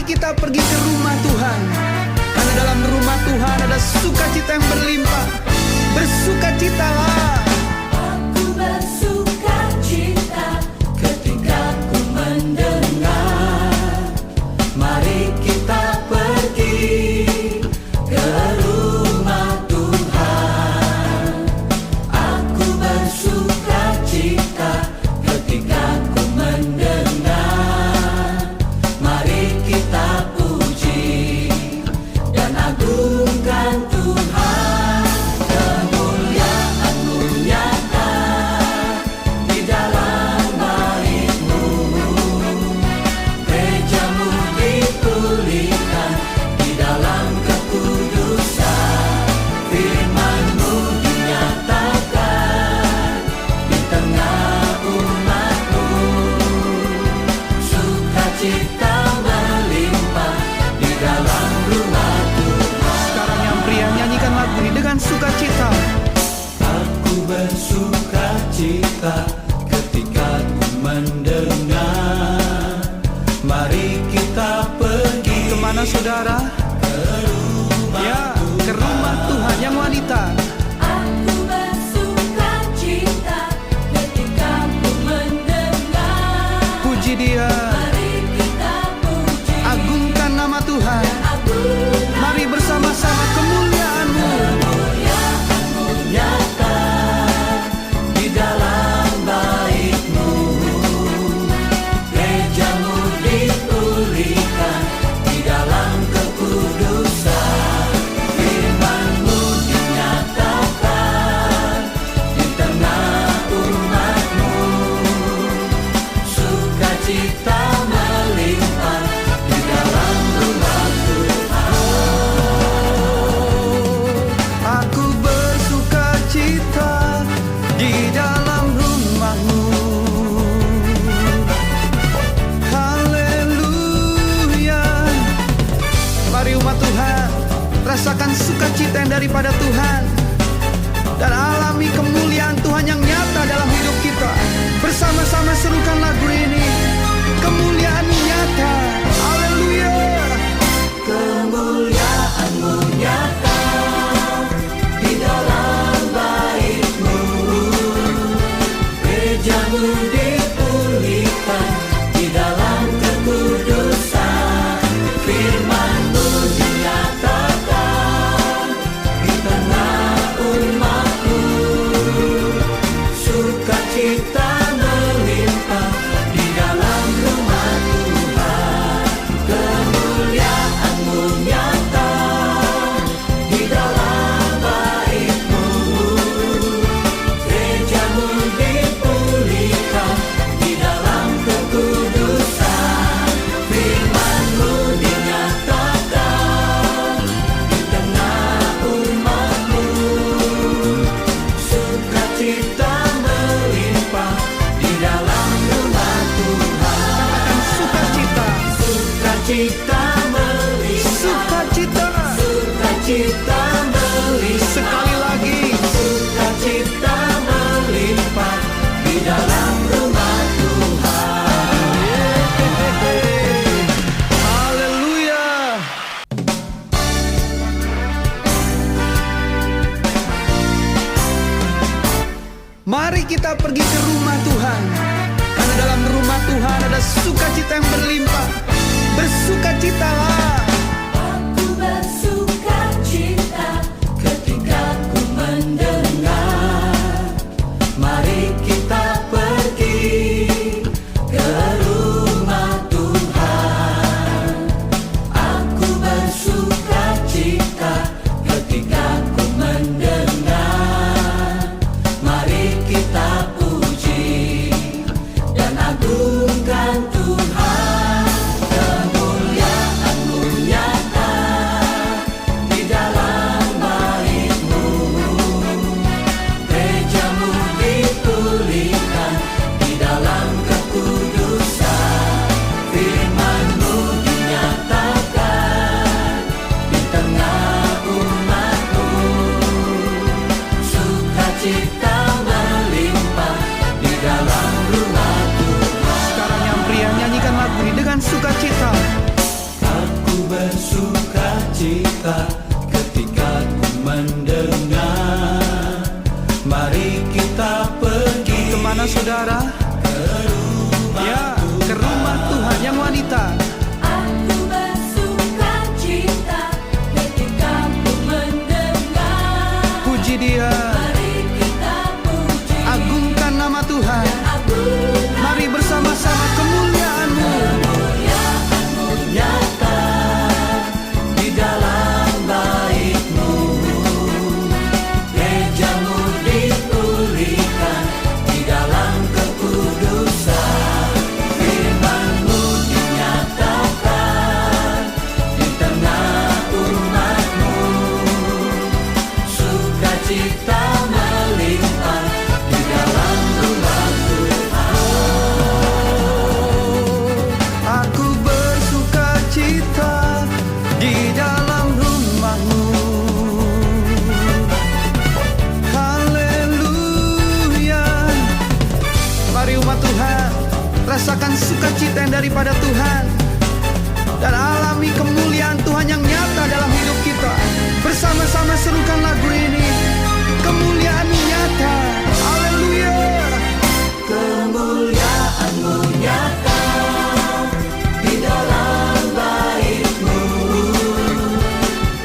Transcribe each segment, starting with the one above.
kita pergi ke rumah Tuhan, karena dalam rumah Tuhan ada sukacita yang berlimpah. Bersukacitalah. Aku bersukacita ketika ku mendengar, mari kita pergi ke rumah Tuhan. Aku bersukacita ketika ku mendengar, mari kita puji dan agungkan Tuhan. Kemuliaan-Mu nyata di dalam bait-Mu, gereja-Mu dipulihkan di dalam kekudusan. Firman-Mu dinyatakan di tengah umat-Mu, sukacita melimpah di dalam rumah Tuhan. Sekarang yang pria, nyanyikan lagu ini dengan sukacita. Aku bersukacita ketika ku mendengar, mari kita pergi. Kemana saudara? Ya, ke rumah Tuhan yang wanita. Aku bersukacita ketika ku mendengar, Puji Dia, mari kita puji agungkan nama Tuhan. agungkan Mari bersama-sama kemuliaan-Mu. kemuliaan-Mu nyata di dalam bait-Mu, gereja-Mu dipulihkan di dalam kekudusan. Firman-Mu dinyatakan di tengah umat-Mu, sukacita melimpah di dalam rumah Tuhan. Aku bersukacita di dalam rumah-Mu. Haleluya. Mari umat Tuhan, rasakan sukacita yang daripada Tuhan dan alami kemuliaan Tuhan yang nyata dalam hidup kita. Bersama-sama serukan lagu ini. Kemuliaan nyata. Haleluya. Kemuliaan-Mu nyata di dalam bait-Mu, gereja-Mu dipulihkan di dalam kekudusan. Firman-Mu dinyatakan di tengah umat-Mu, sukacita melimpah di dalam rumah Tuhan. Kemuliaan-Mu nyata di dalam bait-Mu, gereja-Mu dipulihkan di dalam kekudusan. Firman-Mu dinyatakan di tengah umat-Mu, sukacita melimpah di dalam rumah Tuhan. Katakan sukacita. Sukacita melimpah, Sukacita. sukacita melimpah, Sekali lagi. sukacita melimpah di dalam rumah Tuhan. Haleluya. Mari kita pergi ke rumah Tuhan, karena dalam rumah Tuhan ada sukacita yang berlimpah. Bersukacitalah. Aku bersukacita ketika ku mendengar, mari kita pergi ke rumah Tuhan. Aku bersukacita ketika ku mendengar, mari kita puji dan agungkan Tuhan. Kemuliaan-Mu wanita ketika ku mendengar. Mari kita pergi. Kemana saudara? Ya, ke rumah Tuhan yang wanita. Aku bersuka cita ketika ku mendengar. Puji Dia, Mari kita puji agungkan nama Tuhan. dan agungkan Mari bersama-sama kemuliaan-Mu. kemuliaan-Mu Nyata di dalam baik-Mu, gereja-Mu dipulihkan di dalam kekudusan. Firman-Mu dinyatakan di tengah umat-Mu, sukacita melimpah di dalam rumah Aku bersuka cita di dalam rumah-Mu. Haleluya. Mari umat Tuhan, rasakan sukacita yang daripada Tuhan dan alami kemuliaan Tuhan yang nyata dalam hidup kita. Bersama-sama serukan lagu ini. Kemuliaan-Mu nyata. Haleluya. kemuliaan-Mu nyata di dalam baik-Mu,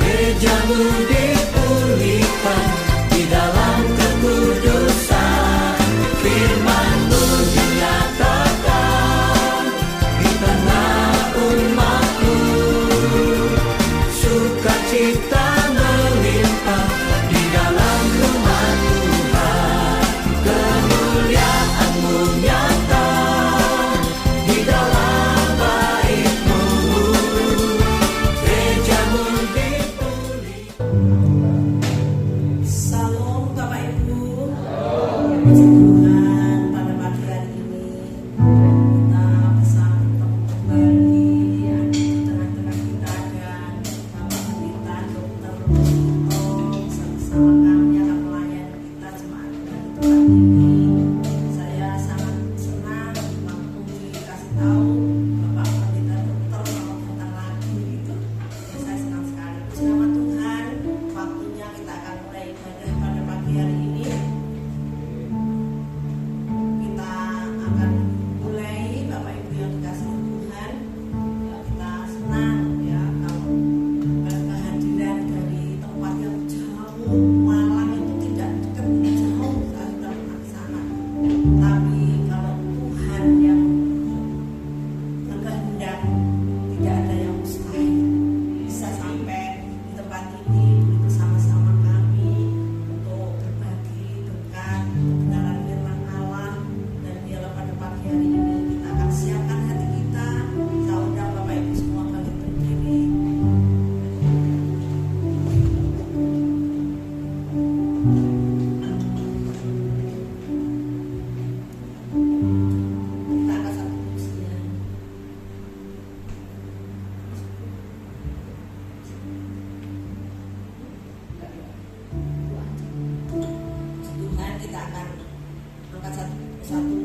gereja-Mu dipulihkan di dalam kekudusan. Firman-Mu dinyatakan di tengah umat-Mu, sukacita melimpah di dalam rumah Tuhan. Kemuliaan-Mu nyata di dalam baik-Mu, gereja-Mu dipulihkan. Salam Bapak Ibu. Puji Tuhan, pada pagi hari ini kita bisa bertemu kembali di tengah-tengah kita dan Bapak Pendeta Dr. Lito bersama kami akan melayani kita jemaat dari Tuhan ini. Saya sangat senang mampu dikasih tahu Bapak Pendeta Dr. mau datang lagi gitu. Ya, saya senang sekali. Puji nama Tuhan, waktunya kita akan mulai ibadah pada pagi hari ini. Kita akan mulai, Bapak Ibu yang dikasih Tuhan, ya, kita senang ya kalau kehadiran dari tempat yang jauh, Malang itu tidak dekat, jauh, saya sudah pernah ke sana. Tapi kalau Tuhan yang berkehendak, tidak ada yang mustahil. Bisa sampai di tempat ini bersama-sama kami untuk berbagi berkat kebenaran firman Allah. Dan biarlah pada pagi hari ini kita akan siapkan hati kita. Saya undang Bapak Ibu semua bangkit berdiri. Kita akan satu pujian. Tuhan, kita akan angkat satu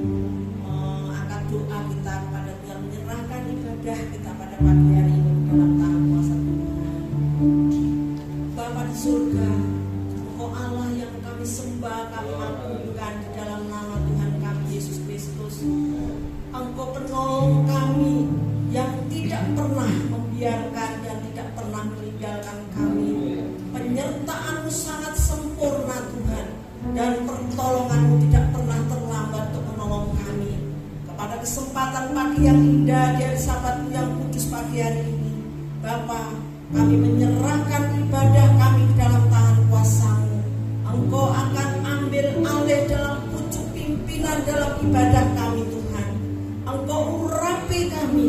angkat doa kita kepada Tuhan, menyerahkan ibadah kita pada pagi hari ini dalam tangan kuasa Tuhan. Bapa di surga, Engkau Allah yang kami sembah, kami agungkan di dalam nama Tuhan kami Yesus Kristus. Engkau penolong kami yang tidak pernah membiarkan dan tidak pernah meninggalkan kami. Penyertaan-Mu sangat sempurna Tuhan, dan pertolongan-Mu tidak pernah terlambat untuk menolong kami. Kepada kesempatan pagi yang indah di hari Sabat-Mu yang kudus pagi hari ini, Bapa, kami menyerahkan ibadah kami di dalam tangan kuasa-Mu. Engkau akan ambil alih dalam pucuk pimpinan dalam ibadah kami Tuhan. Engkau urapi kami,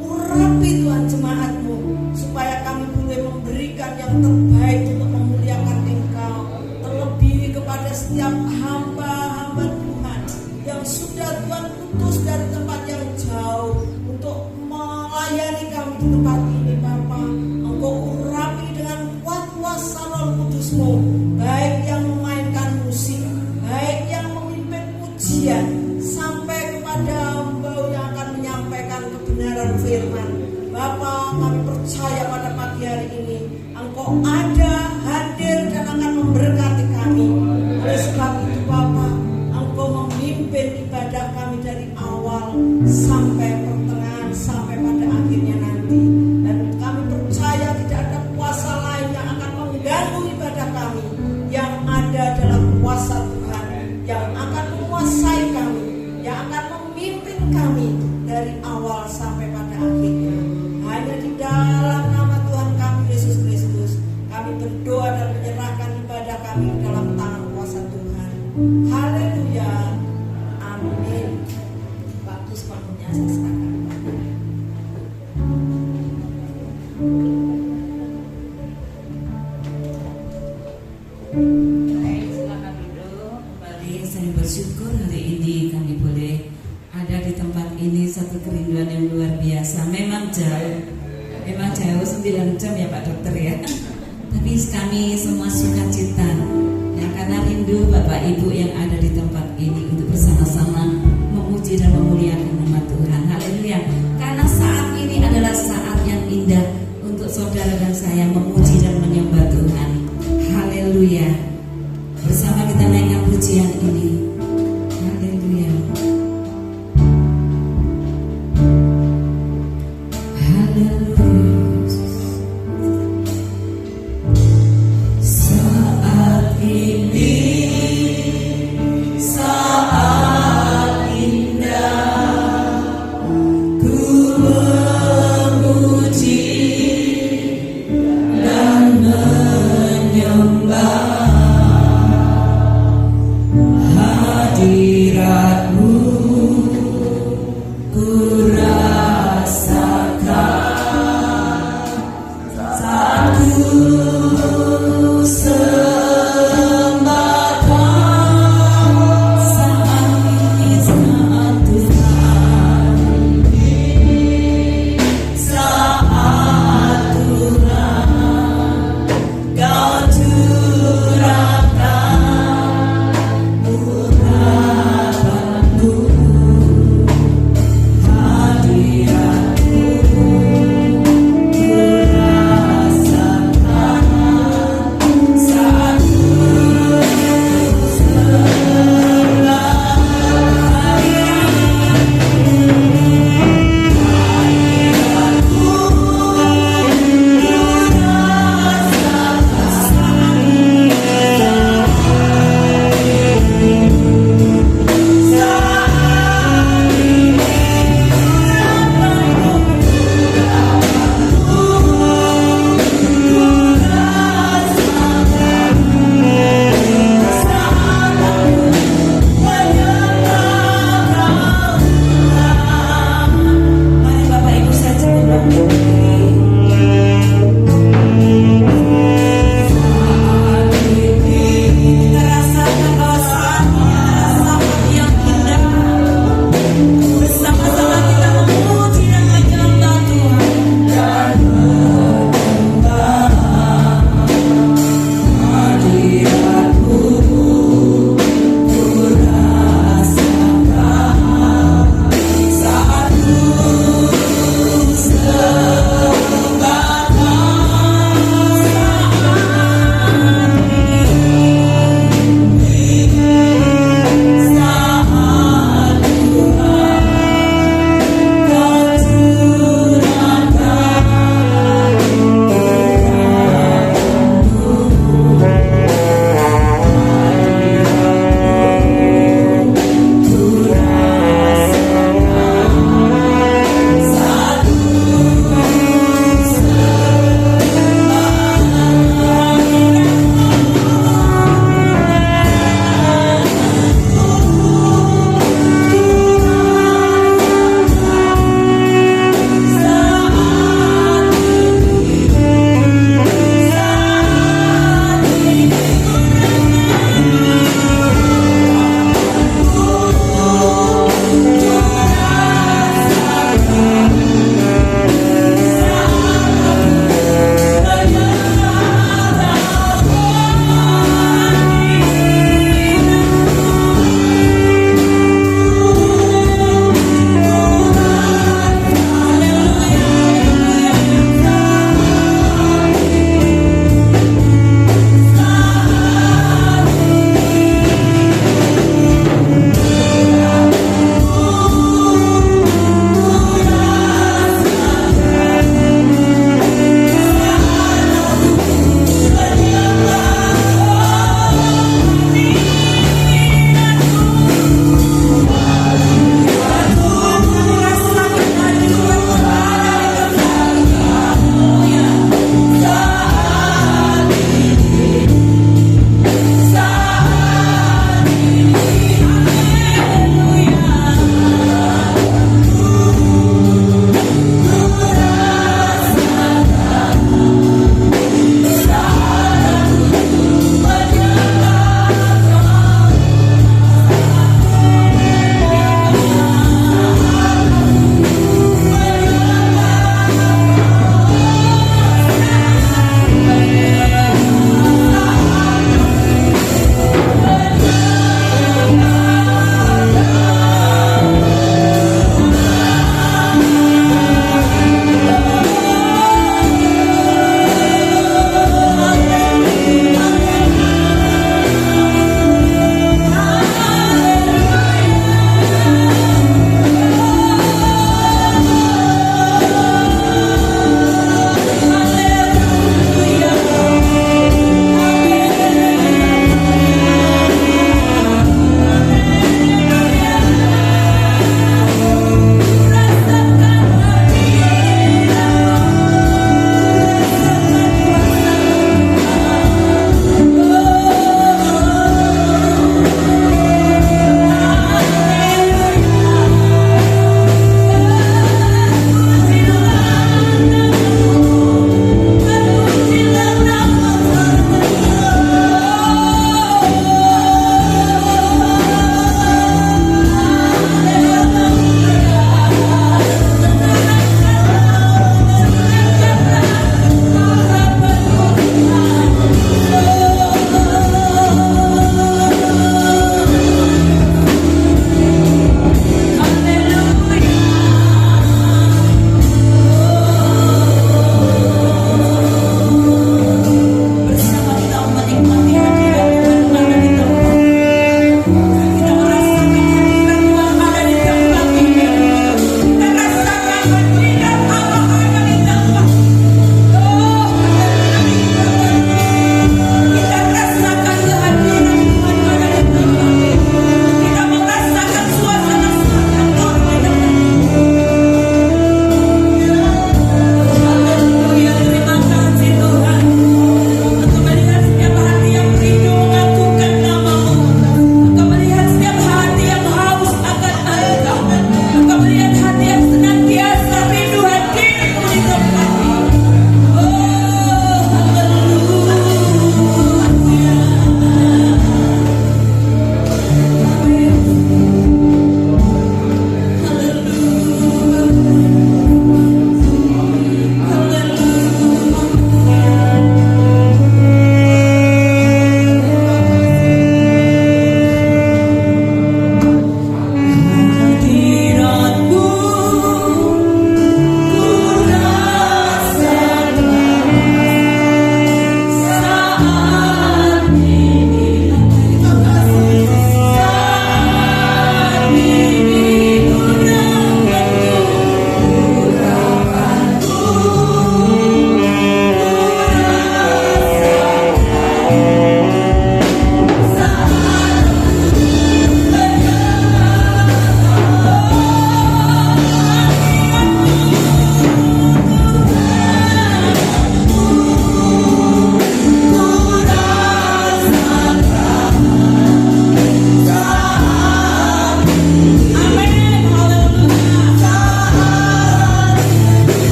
urapi Tuhan jemaat-Mu, supaya kami boleh memberikan yang terbaik untuk memuliakan Engkau. Terlebih kepada setiap hamba-hamba Tuhan yang sudah Tuhan utus dari tempat yang jauh untuk melayani kami di tempat ini, Bapa. Engkau urapi dengan kuat kuasa Roh Kudus-Mu, baik yang memainkan musik, baik yang memimpin pujian, sampai kepada hamba yang akan menyampaikan kebenaran firman. Bapa, kami percaya pada pagi hari ini Engkau Engkau ada, hadir, dan akan memberkati kami. Oleh sebab itu Bapa, Engkau memimpin ibadah kami dari awal sampai pertengahan, sampai pada akhirnya nanti. Dan kami percaya tidak ada kuasa lain yang akan mengganggu ibadah kami. Yang ada adalah kuasa Tuhan yang akan menguasai kami, yang akan memimpin kami dari awal sampai pada akhirnya. Hanya di dalam nama Tuhan kami Yesus Kristus kami berdoa dan menyerahkan ibadah kami dalam tangan kuasa Tuhan. Haleluya, amin. Waktu sepenuhnya saya serahkan kepada Baik, silakan duduk. Kembali saya bersyukur hari ini kami boleh ada di tempat ini, satu kerinduan yang luar biasa. Memang jauh 9 jam ya Pak Dokter ya. Tapi kami semua sukacita ya, karena rindu Bapak Ibu yang ada di tempat ini untuk bersama-sama memuji dan memuliakan nama Tuhan. Haleluya. Karena saat ini adalah saat yang indah untuk saudara dan saya memuji dan menyembah Tuhan. Haleluya. Bersama kita naikkan pujian ini. Haleluya. Haleluya. Saat ini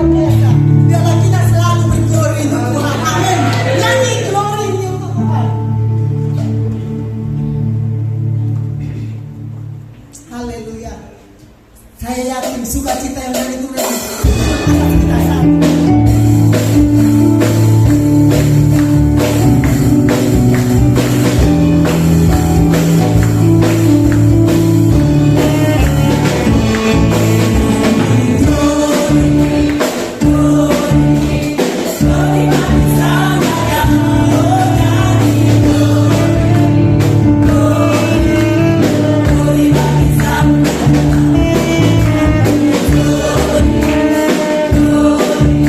luar biasa. Biarlah kita selalu berglory untuk Tuhan. Amin. Nyanyi glory untuk Tuhan. Haleluya. Saya yakin sukacita yang dari Tuhan akan kita sambut. Glory,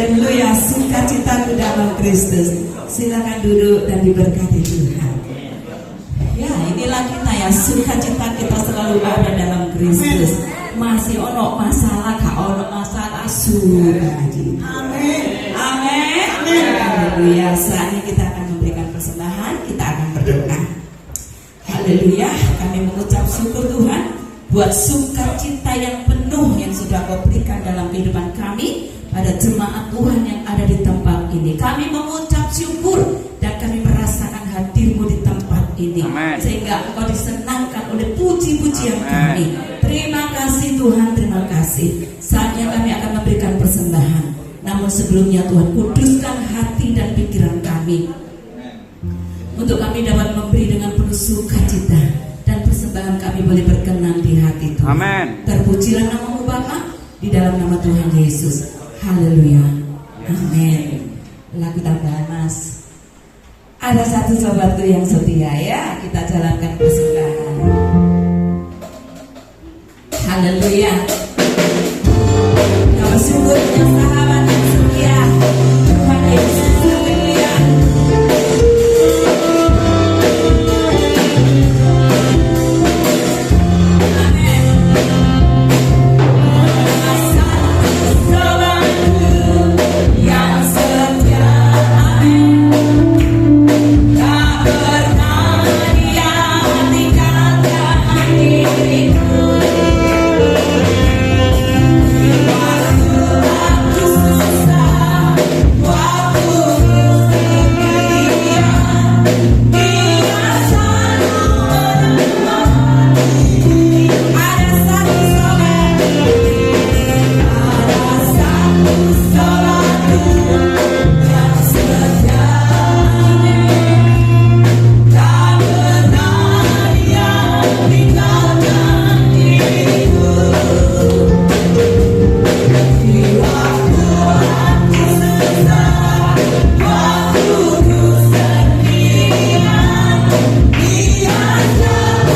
Haleluya, sukacitaku dalam Kristus. Silakan duduk dan diberkati Tuhan. Ya, inilah kita ya, sukacita kita selalu ada dalam Kristus. Masih ono masalah, gak ono masalah, sukacita. Amin. Amin. Haleluya. Saat ini kita akan memberikan persembahan, kita akan berdoa. Haleluya. Kami mengucap syukur Tuhan buat sukacita yang penuh yang sudah Kau berikan dalam kehidupan kami pada jemaat Tuhan yang ada di tempat ini. Kami mengucap syukur dan kami merasakan hadir-Mu di tempat ini. Amen. Sehingga Engkau disenangkan oleh puji-pujian Amen. kami. Terima kasih Tuhan, terima kasih. Saatnya kami akan memberikan persembahan. Namun sebelumnya Tuhan, kuduskan hati dan pikiran kami untuk kami dapat memberi dengan penuh sukacita dan persembahan kami boleh berkenan di hati Tuhan. Amen. Terpujilah nama-Mu Bapa di dalam nama Tuhan Yesus. Haleluya. Amin. Lagu tambahan Mas. Ada satu sobatku yang setia ya, kita jalankan persembahan. Haleluya. Nama syukurnya sahabat yang setia Tuhan Yesus. Haleluya. Yang setia, amin. Tak pernah Dia tinggalkan diriku. Waktu aku susah, waktu kesedihan, Dia selalu menemani. Ada satu sobat, ada satu sobatku yang setia. Tak pernah Dia tinggalkan diriku. Di waktu aku susah, waktu ku sendirian, Dia selalu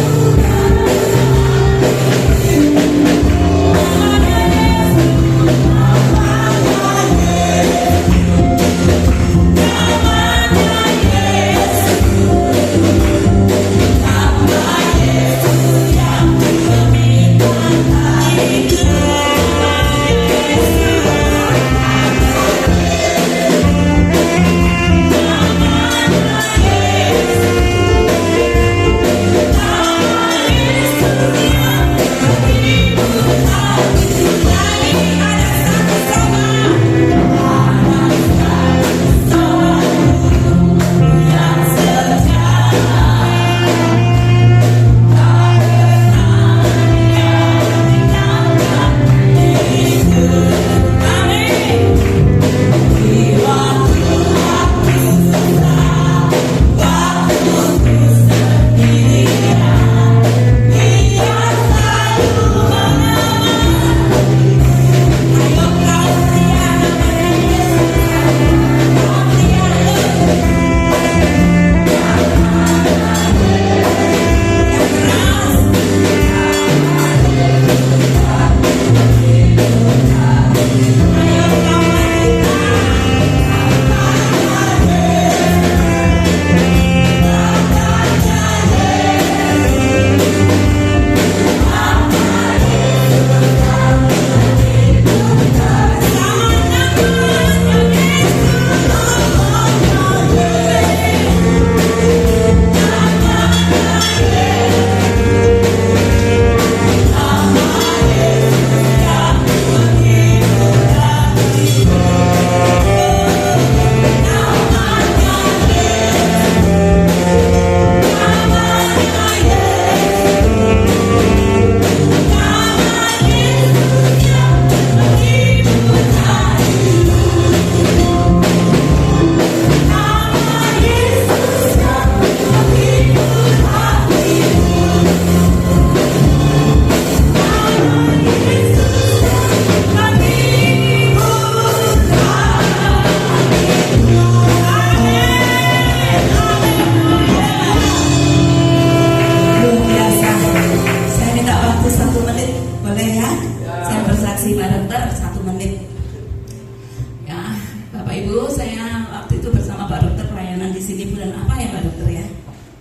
saya waktu itu bersama Pak Dokter pelayanan di sini bulan apa ya Pak Dokter ya?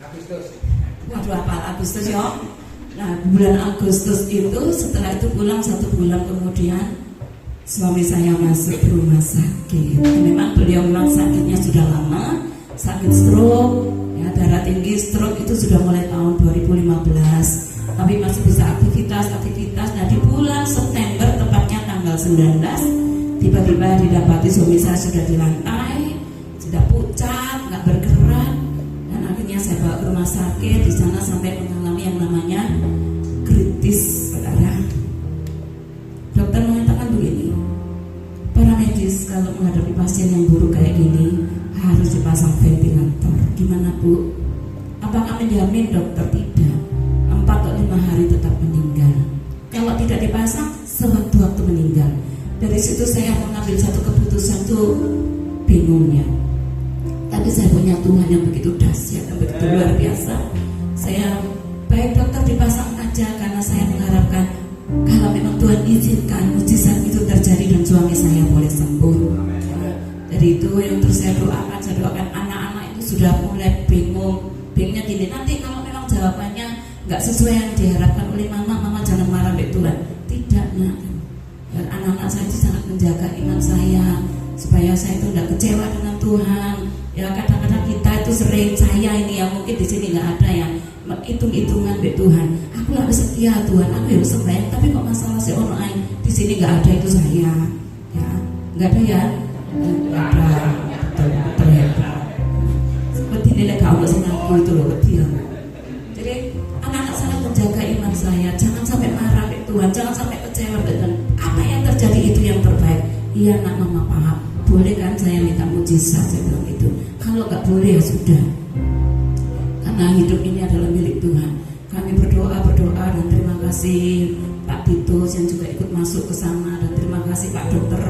Agustus. Waduh apa Agustus ya? Nah bulan Agustus itu setelah itu pulang 1 bulan kemudian suami saya masuk rumah sakit. Memang beliau memang sakitnya sudah lama, sakit stroke, ya darah tinggi stroke itu sudah mulai tahun 2015. Tapi masih bisa aktivitas. Nah di bulan September tepatnya tanggal 19 tiba-tiba didapati suami saya sudah di lantai, sudah pucat, nggak bergerak, dan akhirnya saya bawa ke rumah sakit. Di sana sampai mengalami yang namanya kritis, saudara. Dokter mengatakan begini, para medis kalau menghadapi pasien yang buruk kayak gini harus dipasang ventilator. Gimana Bu? Apakah menjamin dokter? Tidak. 4 atau 5 hari tetap meninggal. Kalau tidak dipasang, sewaktu-waktu meninggal. Dari situ saya mengambil satu keputusan tuh bingungnya. Tapi saya punya Tuhan yang begitu dahsyat, yang begitu luar biasa. Saya baik dokter dipasang aja karena saya mengharapkan kalau memang Tuhan izinkan mujizat itu terjadi dan suami saya boleh sembuh. Dari itu yang terus saya doakan anak-anak itu sudah mulai bingungnya gini. Nanti kalau memang jawabannya nggak sesuai yang diharapkan oleh mama jangan marah Mbak Tuhan. Tidak nak. Dan anak-anak saya itu sangat menjaga iman saya supaya saya itu tidak kecewa dengan Tuhan. Ya kadang-kadang kita itu sering, saya ini yang mungkin di sini nggak ada yang hitung-hitungan Mbak Tuhan. Aku harus setia Tuhan, aku harus sembahyang. Tapi kok masalah si ono aing di sini nggak ada itu saya. Ya nggak ada ya. Nggak ada. Betul hebat. Seperti nilai kamu senangku itu loh betul. Jadi anak-anak sangat menjaga iman saya. Jangan sampai marah Mbak Tuhan, jangan sampai kecewa dengan apa yang terjadi itu yang terbaik. Iya nak mama paham. Boleh kan saya minta mujizat, saya bilang itu. Kalau nggak boleh ya sudah. Karena hidup ini adalah milik Tuhan. Kami berdoa dan terima kasih Pak Titus yang juga ikut masuk ke sana, dan terima kasih Pak Dokter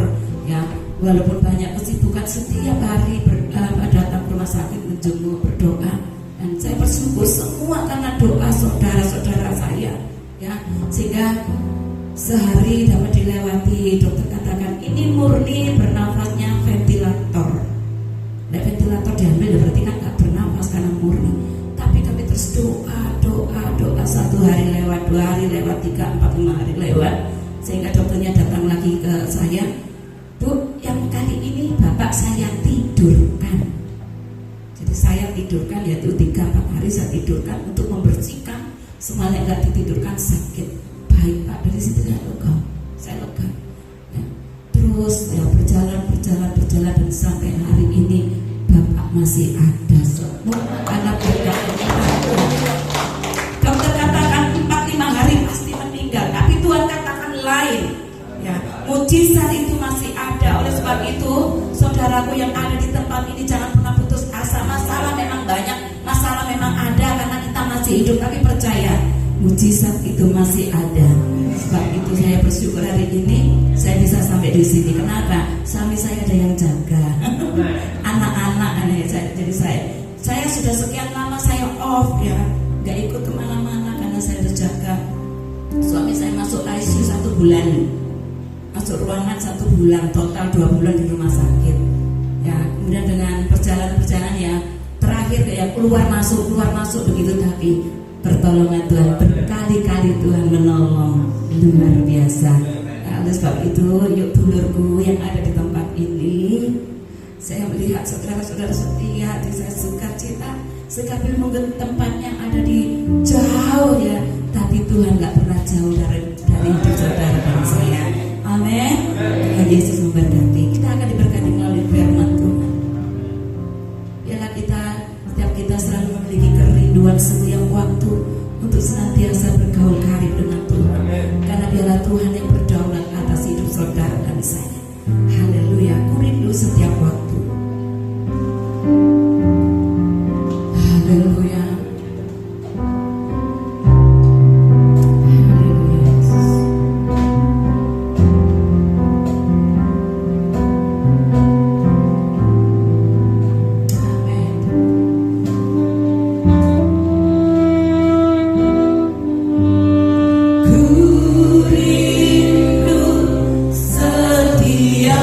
ya. Walaupun banyak kesibukan setiap hari datang ke rumah sakit menjenguk berdoa, dan saya bersyukur semua karena doa saudara-saudara saya ya, sehingga sehari dapat dilewati. Dokter katakan ini murni bernafasnya ventilator. Nah, ventilator diambil berarti kan nggak bernafas karena murni. Tapi kami terus doa 1 hari lewat, 2 hari lewat, 3, 4, 5 hari lewat, sehingga dokternya datang lagi ke saya. Bu, yang kali ini bapak saya tidurkan. Jadi saya tidurkan, yaitu 3-4 hari saya tidurkan untuk membersihkan semua yang nggak ditidurkan sakit. Baik Pak, dari situ saya lega. Ya. Terus ya berjalan dan sampai hari ini bapak masih ada semua karena berkat dokter katakan 4-5 hari pasti meninggal, tapi Tuhan katakan lain. Ya, mujizat itu masih ada. Oleh sebab itu, saudaraku yang ada di tempat ini jangan pernah putus asa. Masalah memang banyak, masalah memang ada karena kita masih hidup, tapi percaya mujizat itu masih ada. Sebab itu saya bersyukur hari ini saya bisa sampai di sini. Kenapa? Suami saya ada yang jaga. Anak-anak jadi saya sudah sekian lama saya off ya, nggak ikut kemana-mana karena saya terjaga. Suami saya masuk ICU 1 bulan, masuk ruangan 1 bulan, total 2 bulan di rumah sakit. Ya, kemudian dengan perjalanan ya, terakhir kayak keluar masuk begitu, tapi pertolongan Tuhan berkali-kali Tuhan menolong luar biasa. Nah, oleh sebab itu, yuk dulurku yang ada di tempat ini, saya melihat saudara-saudara setia, saya sukacita. Sekalipun mungkin tempatnya ada di jauh ya, tapi Tuhan nggak pernah jauh dari hidup saudara dan saya. Amin. Tuhan Yesus memberkati. Kita akan diberkati melalui firman Tuhan. Biarlah setiap kita selalu memiliki kerinduan setiap waktu untuk senantiasa bergaul karib dengan Tuhan. Karena biarlah Tuhan yang berdaulat atas hidup saudara dan saya. Haleluya. Ku rindu setiap waktu. Haleluya. Setia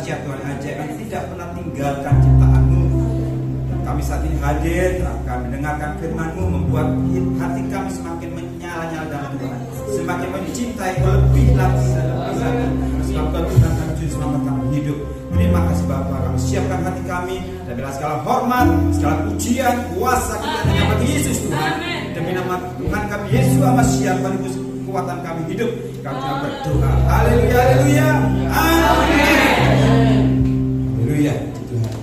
dahsyat Tuhan, ajaib yang tidak pernah tinggalkan ciptaan-Mu. Kami saat ini hadir, kami mendengarkan firman-Mu, membuat hati kami semakin menyala-nyala dalam Tuhan, semakin mencintai lebih lagi dan lebih lagi. Sebab Tuhan kami jujur selamat kami hidup. Terima kasih Bapa, kami siapkan hati kami dan bila segala hormat, segala pujian, kuasa kita hanya bagi Yesus Tuhan. Demi nama Tuhan kami Yesus Mashiach, penebus kekuatan kami hidup. Kami telah berdoa. Haleluya, haleluya. Amin. Haleluya. Tuhan.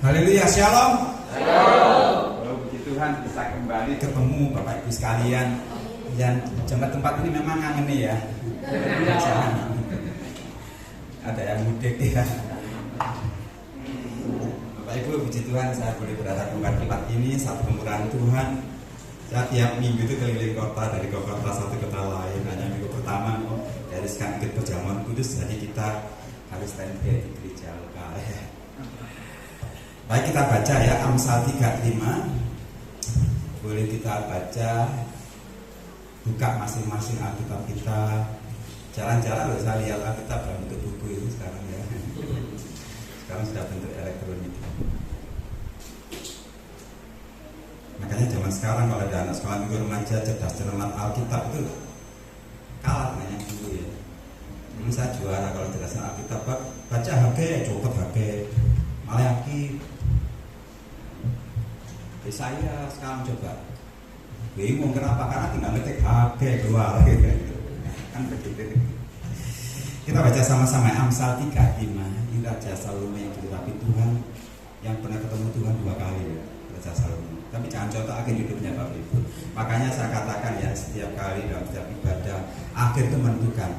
Haleluya, shalom. Oh, puji Tuhan bisa kembali ketemu Bapak Ibu sekalian. Dan jemaat tempat ini memang ngangen nih ya. Ada yang mudik ya. Bapak Ibu, puji Tuhan saya boleh berada di tempat ini, satu kemurahan Tuhan. Saya tiap minggu itu keliling kota, dari kota satu ke kota lain. Hanya minggu pertama dari sekarang ikut perjamuan kudus, jadi kita harus standby di gereja lokal ya. Baik, kita baca ya Amsal 35. Boleh kita baca, buka masing-masing Alkitab kita. Jalan-jalan loh, saya lihat Alkitab dalam bentuk buku ini sekarang ya. Sekarang sudah bentuk elektronik. Makanya zaman sekarang kalau ada anak sekolah minggu remaja cerdas cermat Alkitab itu kalah dengan yang dulu ya. Ini saya juara kalau cerdas cermat Alkitab, baca HP, copot HP, Malayaki. Saya sekarang coba bingung kenapa, karena tinggal ngetik HP keluar gitu. Kan begitu. Kita baca sama-sama Amsal 35. Ini Raja Salomo yang diurapi Tuhan, yang pernah ketemu Tuhan 2 kali ya, Raja Salomo. Tapi jangan contoh akhir hidupnya Bapak Ibu. Makanya saya katakan ya, setiap kali dalam setiap ibadah akhir itu menentukan,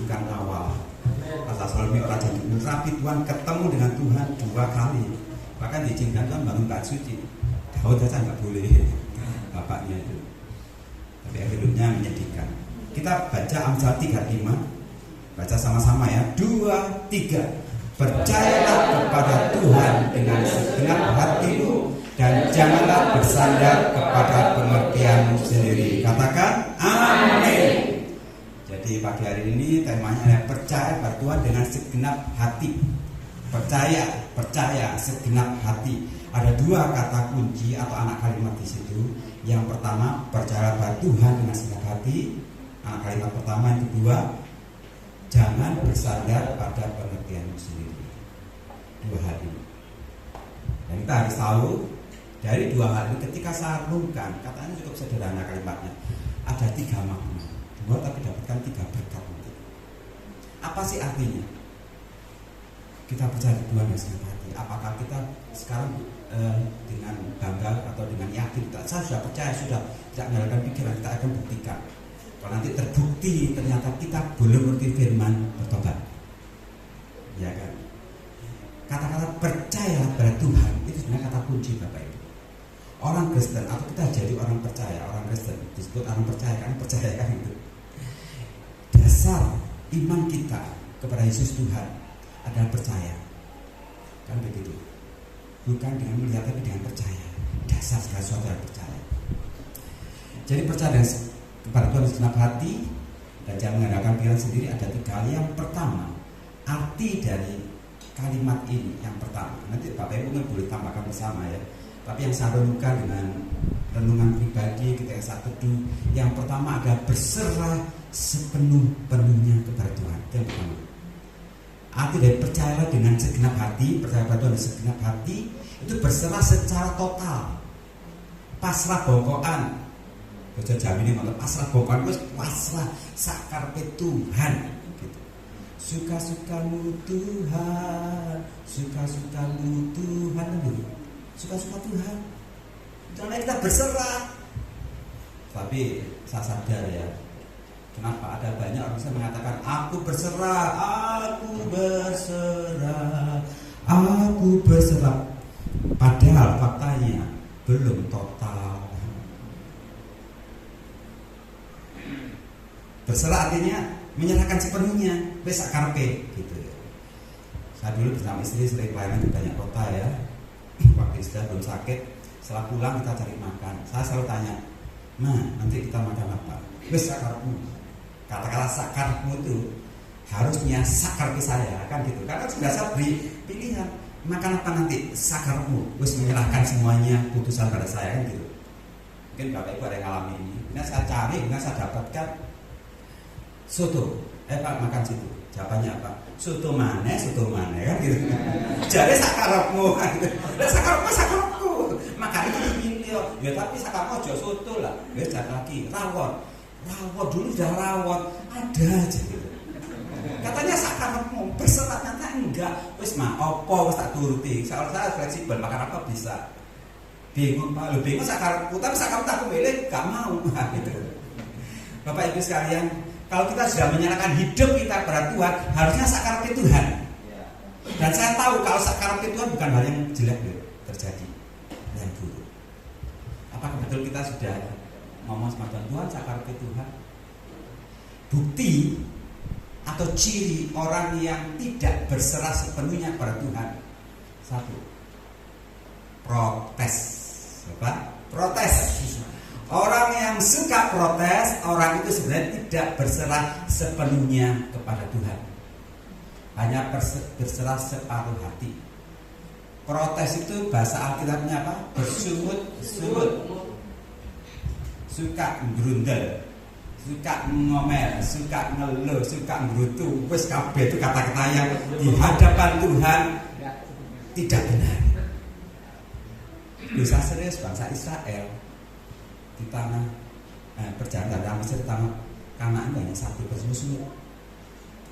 bukan awal. Raja Salomo Raja diurapi Tuhan, ketemu dengan Tuhan 2 kali. Bahkan diizinkan Tuhan bangun bait suci. Daud saja nggak boleh, bapaknya itu. Tapi akhir hidupnya menyedihkan. Kita baca Amsal 35. Baca sama-sama ya. 2, 3. Percayalah kepada Tuhan dengan segenap hatimu dan janganlah bersandar kepada pengertianmu sendiri. Katakan amin. Jadi pagi hari ini temanya adalah percaya pada Tuhan dengan segenap hati. Percaya segenap hati. Ada 2 kata kunci atau anak kalimat di situ. Yang pertama, percaya pada Tuhan dengan segenap hati. Anak kalimat pertama. Yang kedua, jangan bersandar pada pengertianmu sendiri. 2 hal ini. Dan kita harus tahu dari 2 hal ini ketika saya renungkan, katanya cukup sederhana kalimatnya. Ada 3 makna. 2 tapi dapatkan 3 berkat. Apa sih artinya? Kita percaya Tuhan dengan segenap hati. Apakah kita sekarang dengan bangga atau dengan yakin saya sudah percaya, sudah tidak menyalahkan pikiran, kita akan buktikan. Kalau nanti terbukti ternyata kita belum mengerti firman, bertobat. Ya kan? Kata-kata percaya pada Tuhan itu sebenarnya kata kunci Bapak Ibu. Orang Kristen atau kita jadi orang percaya, orang Kristen disebut orang percaya kan, percaya kan itu. Dasar iman kita kepada Yesus Tuhan adalah percaya. Kan begitu. Bukan dengan melihat tapi dengan percaya. Dasar segala sesuatu adalah percaya. Jadi percaya kepada Tuhan segenap hati dan jangan mengandalkan pikiran sendiri. Ada 3 hal. Yang pertama, arti dari kalimat ini yang pertama. Nanti Bapak Ibu boleh tambahkan bersama ya. Tapi yang saya renungkan dengan renungan pribadi ketika saya teduh, yang pertama adalah berserah sepenuh-penuhnya kepada Tuhan. Itu yang pertama. Arti dari percayalah dengan segenap hati, percaya pada Tuhan dengan segenap hati, itu berserah secara total, pasrah bongkoan. Baca jamin ini malah pasrah bongkoan, pasrah sakarpe Tuhan. Gitu. Suka-sukamu Tuhan, suka-sukamu Tuhan, suka-suka Tuhan. Jangan kita berserah. Tapi saya sadar ya. Kenapa ada banyak orang yang mengatakan aku berserah, aku berserah. Padahal faktanya belum total. Berserah artinya menyerahkan sepenuhnya, besak karpe gitu. Saya dulu bersama istri sering pelayanan di banyak kota ya. Waktu istri belum sakit, Setelah pulang kita cari makan. Saya selalu tanya, nah nanti kita makan apa? Wes sakarmu. Kata-kata sakarmu itu harusnya sakar ke saya kan gitu. Karena sudah saya beri pilihan makan apa nanti sakarmu. Wes menyerahkan semuanya putusan pada saya kan gitu. Mungkin Bapak Ibu ada yang ngalami ini. Nah saya cari, saya dapatkan soto. Pak makan situ. Jawabannya apa? Soto mana kan gitu. Jadi sakarmu kan gitu. Dan sakarmu. Makan itu dipilih. Ya tapi sakarmu aja soto lah. Ya jangan lagi rawon dulu udah rawon ada aja gitu. Katanya sakarmu berserah nyata enggak. Wis mah opo wis tak turuti. Soal saya fleksibel makan apa bisa. Bingung Pak, bingung sakarmu tapi sakarmu tak milih gak mau gitu. Bapak Ibu sekalian, kalau kita sudah menyerahkan hidup kita kepada Tuhan, harusnya sakarmu Tuhan. Dan saya tahu kalau sakarmu Tuhan bukan hal yang jelek terjadi, yang buruk. Apakah betul kita sudah ngomong sama Tuhan sakarmu Tuhan? Bukti atau ciri orang yang tidak berserah sepenuhnya kepada Tuhan. Satu, protes. Apa? Protes. Orang yang suka protes, orang itu sebenarnya tidak berserah sepenuhnya kepada Tuhan. Hanya berserah separuh hati. Protes itu bahasa Alkitabnya apa? Bersungut-sungut. Suka grundel, suka ngomel, suka ngeluh, suka nggerutu. Wes kabeh itu kata-kata yang di hadapan Tuhan tidak benar. Dosa serius bangsa Israel di tanah perjalanan dari Mesir, tanah Kanaan banyak satu bersungut-sungut.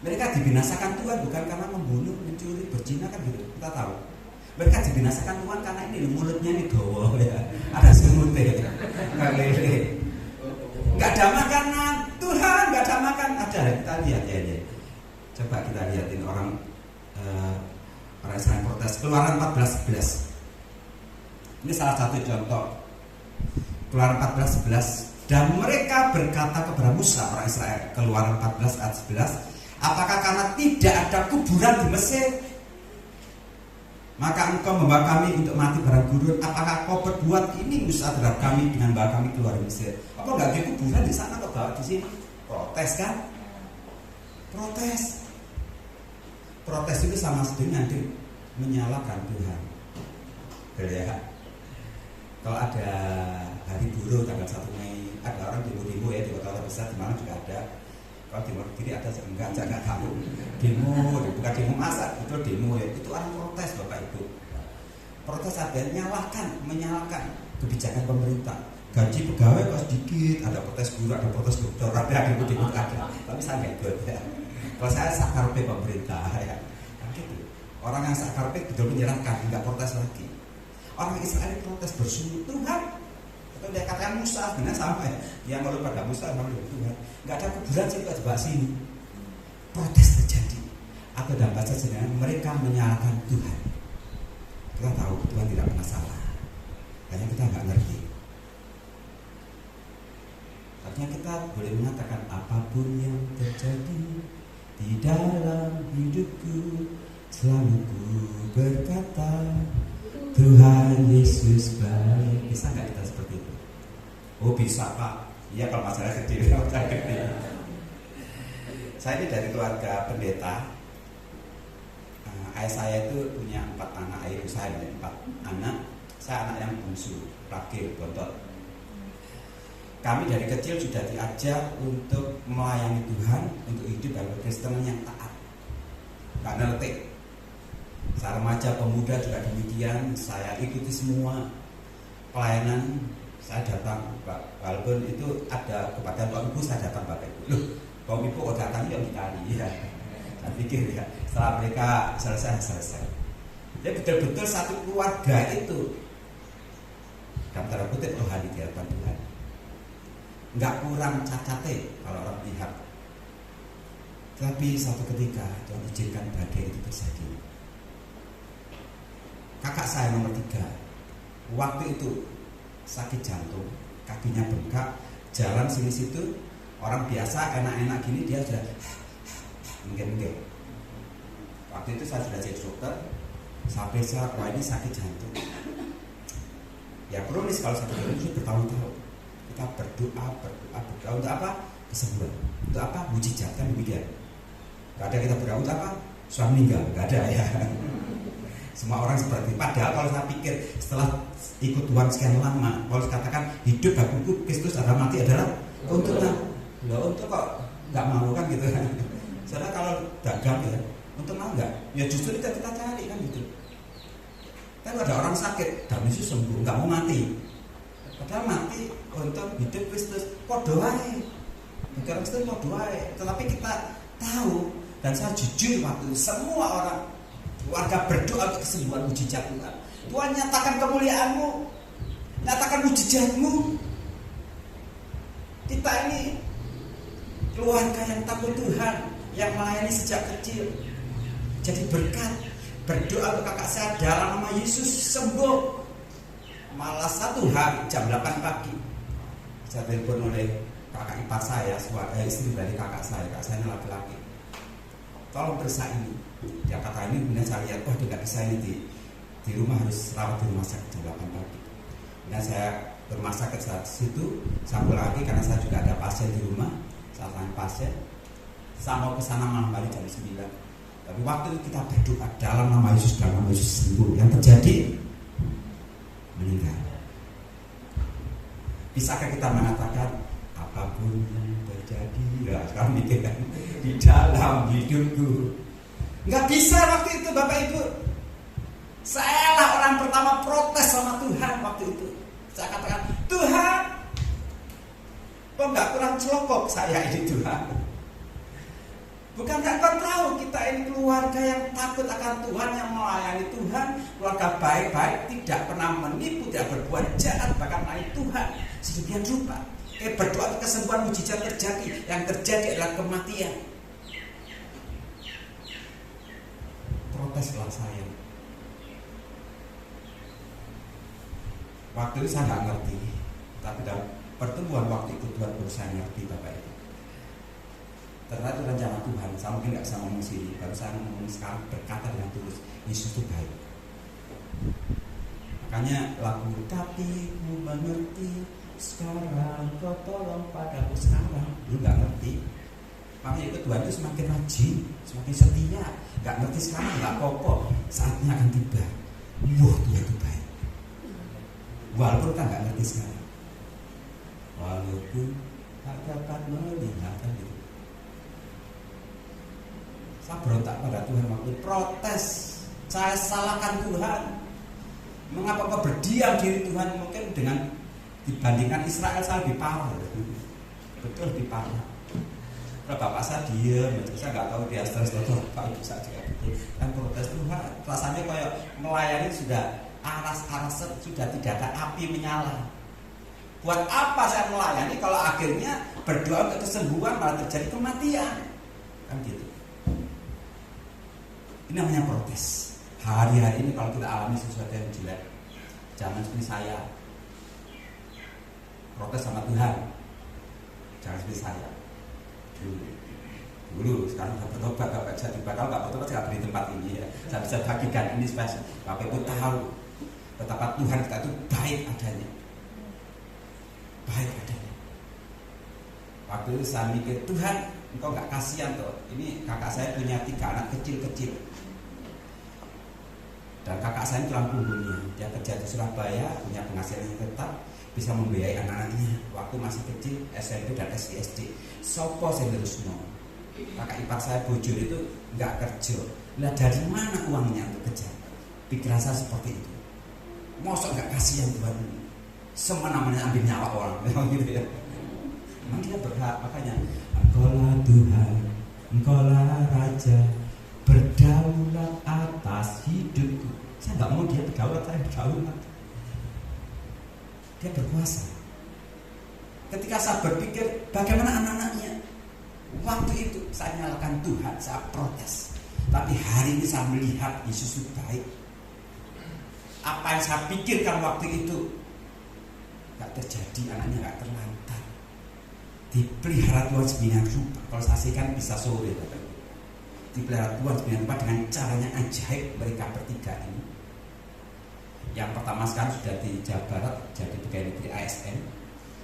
Mereka dibinasakan Tuhan bukan karena membunuh, mencuri, berzina kan gitu. Kita tahu. Mereka dibinasakan Tuhan karena ini mulutnya ini dawa ya. Ada semutnya. Enggak ada makanan. Tuhan enggak ada makan. Ada, kita lihat ya. Coba kita lihatin orang Israel protes. Keluaran 14:11. Ini salah satu contoh. Keluaran 14:11. Dan mereka berkata kepada Musa, orang Israel, Keluaran 14 ayat 11, apakah karena tidak ada kuburan di Mesir, maka engkau membawa kami untuk mati barang gurun? Apakah kau berbuat ini Musa terhadap kami dengan bawa kami keluar dari Mesir? Apa enggak ada kuburan di sana atau bawa di sini? Protes kan? Protes itu sama dengan menyalahkan Tuhan. Ya. Kalau ada hari buruh tanggal 1 Mei, ada orang demo ya di kota besar di mana juga ada. Kalau demo kiri ada enggak tahu. Demo, bukan demo massa, itu demo ya. Itu orang protes Bapak Ibu. Protes ada menyalahkan kebijakan pemerintah. Gaji pegawai kok sedikit, ada protes guru, ada protes dokter, ada demo ada. Tapi saya enggak ikut ya. Kalau saya sakarpe pemerintah ya. Kan gitu. Orang yang sakarpe betul menyerahkan, enggak protes lagi. Orang Israel protes bersungut Tuhan. Atau dia katakan Musa, benar sama ya. Dia malu pada Musa, malu pada Tuhan. Enggak ada kuburan sih di sebelah sini. Protes terjadi. Atau dalam bahasa sebenarnya mereka menyalahkan Tuhan. Kita tahu Tuhan tidak pernah salah. Hanya kita enggak ngerti. Artinya kita boleh mengatakan apapun yang terjadi di dalam hidupku, selalu ku berkata Tuhan Yesus baik. Bisa nggak kita seperti itu? Oh bisa Pak. Iya kalau masalah kecil, saya gede. Saya ini dari keluarga pendeta. Ayah saya itu punya 4 anak, ayah ibu saya punya 4 anak. Saya anak yang bungsu, terakhir, bontot. Kami dari kecil sudah diajar untuk melayani Tuhan, untuk hidup dalam Kristen yang taat, nggak neletik. Saya remaja pemuda juga demikian. Saya ikuti semua pelayanan. Saya datang, walaupun itu ada kepada kaum ibu, saya datang Bapak Ibu. Loh, kaum ibu kok datangnya dikali ya. Saya pikir ya, setelah mereka selesai. Jadi betul-betul satu keluarga itu dalam tanda kutip rohani di hadapan Tuhan. Enggak kurang cacate kalau orang lihat. Tapi satu ketika Tuhan izinkan badai itu terjadi. Kakak saya nomor 3 waktu itu sakit jantung, kakinya bengkak, jalan sini situ orang biasa enak-enak gini dia sudah mungkin. Waktu itu saya sudah jadi dokter, sampai saya wah ini sakit jantung. Ya kronis kalau 1 bulan itu bertahun-tahun. Kita berdoa untuk apa? Kesembuhan. Untuk apa? Mujizat, kan demikian. Gak ada kita berdoa untuk apa? Suami meninggal, gak ada ya. Semua orang seperti. Padahal kalau saya pikir setelah ikut Tuhan sekian lama, kalau katakan hidup bagiku Kristus adalah mati adalah keuntungan. Loh, untuk kok nggak mau kan gitu. Saudara kalau dagang ya, untuk mau nggak? Ya justru kita cari kan gitu. Tapi ada orang sakit, dan Yesus sembuh, nggak mau mati. Padahal mati untuk hidup Kristus. Podo wae. Bagi orang Kristen podo wae. Tetapi kita tahu, dan saya jujur waktu itu semua orang warga berdoa untuk kesembuhan mujizat Tuhan. Tuhan nyatakan kemuliaan-Mu, nyatakan mujizat-Mu. Kita ini keluarga yang takut Tuhan, yang melayani sejak kecil. Jadi berkat, berdoa untuk kakak saya dalam nama Yesus sembuh. Malah satu hari jam 8 pagi saya telepon oleh kakak ipar saya, istri dari kakak saya laki-laki. Tolong periksa ini. Dia kata ini, kemudian saya lihat, dia nggak bisa ini di rumah, harus rawat di rumah sakit jam 8 pagi. Kemudian saya ke rumah sakit saat situ, saya pulang lagi karena saya juga ada pasien di rumah, saya tanya pasien. Saya mau ke sana malam hari jam 9. Tapi waktu itu kita berdoa dalam nama Yesus sembuh. Yang terjadi meninggal. Bisakah kita mengatakan apapun yang terjadi, ya sekarang mikir kan, di dalam hidupku? Nggak bisa waktu itu Bapak Ibu. Saya lah orang pertama protes sama Tuhan waktu itu. Saya katakan, Tuhan, kok nggak kurang celokok saya ini Tuhan? Bukankah Kau tahu kita ini keluarga yang takut akan Tuhan, yang melayani Tuhan, keluarga baik-baik, tidak pernah menipu, tidak berbuat jahat, bahkan melayani Tuhan sedemikian rupa. Berdoa kesembuhan mujizat terjadi, yang terjadi adalah kematian. Proteslah saya. Waktu itu saya nggak ngerti, tapi dalam pertemuan waktu itu Tuhan baru saya ngerti Bapak Ibu. Ternyata itu rencana Tuhan. Saya mungkin nggak bisa ngomong sini, baru saya ngomong sekarang berkata dengan tulus, Yesus itu baik. Makanya lagu tapi ku mengerti sekarang, Kau tolong padaku sekarang. Dulu nggak ngerti. Makanya ikut Tuhan itu semakin rajin, semakin setia. Nggak ngerti sekarang nggak apa-apa, saatnya akan tiba. Wah, Tuhan itu baik. Walaupun kan nggak ngerti sekarang, walaupun tak dapat melihat kan gitu. Saya berontak pada Tuhan waktu protes. Saya salahkan Tuhan. Mengapa Kau berdiam diri Tuhan? Mungkin dengan dibandingkan Israel saya lebih parah. Betul lebih parah. Kalau bapak saya diam, saya nggak tahu dia stres atau apa, ibu saya juga betul. Kan protes Tuhan, rasanya kayak melayani sudah aras-aras, sudah tidak ada api menyala. Buat apa saya melayani kalau akhirnya berdoa untuk kesembuhan malah terjadi kematian? Kan gitu. Ini namanya protes. Hari-hari ini kalau kita alami sesuatu yang jelek, jangan seperti saya protes sama Tuhan. Jangan seperti saya dulu, sekarang sudah bertobat. Bapak saya bakal nggak bertobat, saya beri tempat ini ya. Saya bisa bagikan ini spesial. Bapak Ibu tahu betapa Tuhan kita itu baik adanya. Baik adanya. Waktu itu saya mikir, Tuhan, Engkau nggak kasihan toh. Ini kakak saya punya 3 anak kecil-kecil. Dan kakak saya tulang punggungnya, dia kerja di Surabaya, punya penghasilan yang tetap, bisa membiayai anak-anaknya waktu masih kecil, SMP dan SD. Sopo sing terusno. Kakak ipar saya bujur itu nggak kerja. Lah dari mana uangnya untuk kerja? Pikiran saya seperti itu. Mosok nggak kasihan Tuhan, semena-mena ambil nyawa orang, memang gitu ya. Memang dia berhak, makanya Engkaulah Tuhan, Engkaulah Raja, berdaulat atas hidupku. Saya nggak mau dia berdaulat, saya berdaulat. Dia berkuasa. Ketika saya berpikir bagaimana anak-anaknya, waktu itu saya nyalakan Tuhan, saya protes. Tapi hari ini saya melihat Yesus itu baik. Apa yang saya pikirkan waktu itu nggak terjadi, anaknya nggak terlantar, dipelihara Tuhan sembilan rupa. Kalau saksikan bisa sore, dipelihara Tuhan sembilan rupa dengan caranya ajaib mereka bertiga ini. Yang pertama sekarang sudah di Jawa Barat jadi pegawai negeri ASN,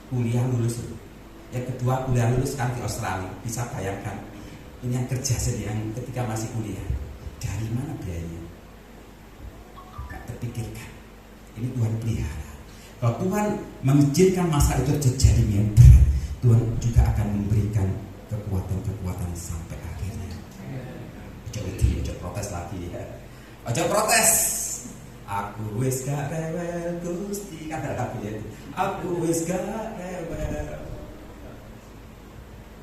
kuliah lulus. Yang kedua kuliah lulus sekarang di Australia. Bisa bayangkan ini yang kerja sendiri yang ketika masih kuliah. Dari mana biayanya? Gak terpikirkan. Ini Tuhan pelihara. Kalau Tuhan mengizinkan masa itu terjadi member, Tuhan juga akan memberikan kekuatan-kekuatan sampai akhirnya. Ojo protes lagi ya. Ojo protes. Aku wis gak rewel Gusti, kan ada lagu ya. Aku wis gak rewel.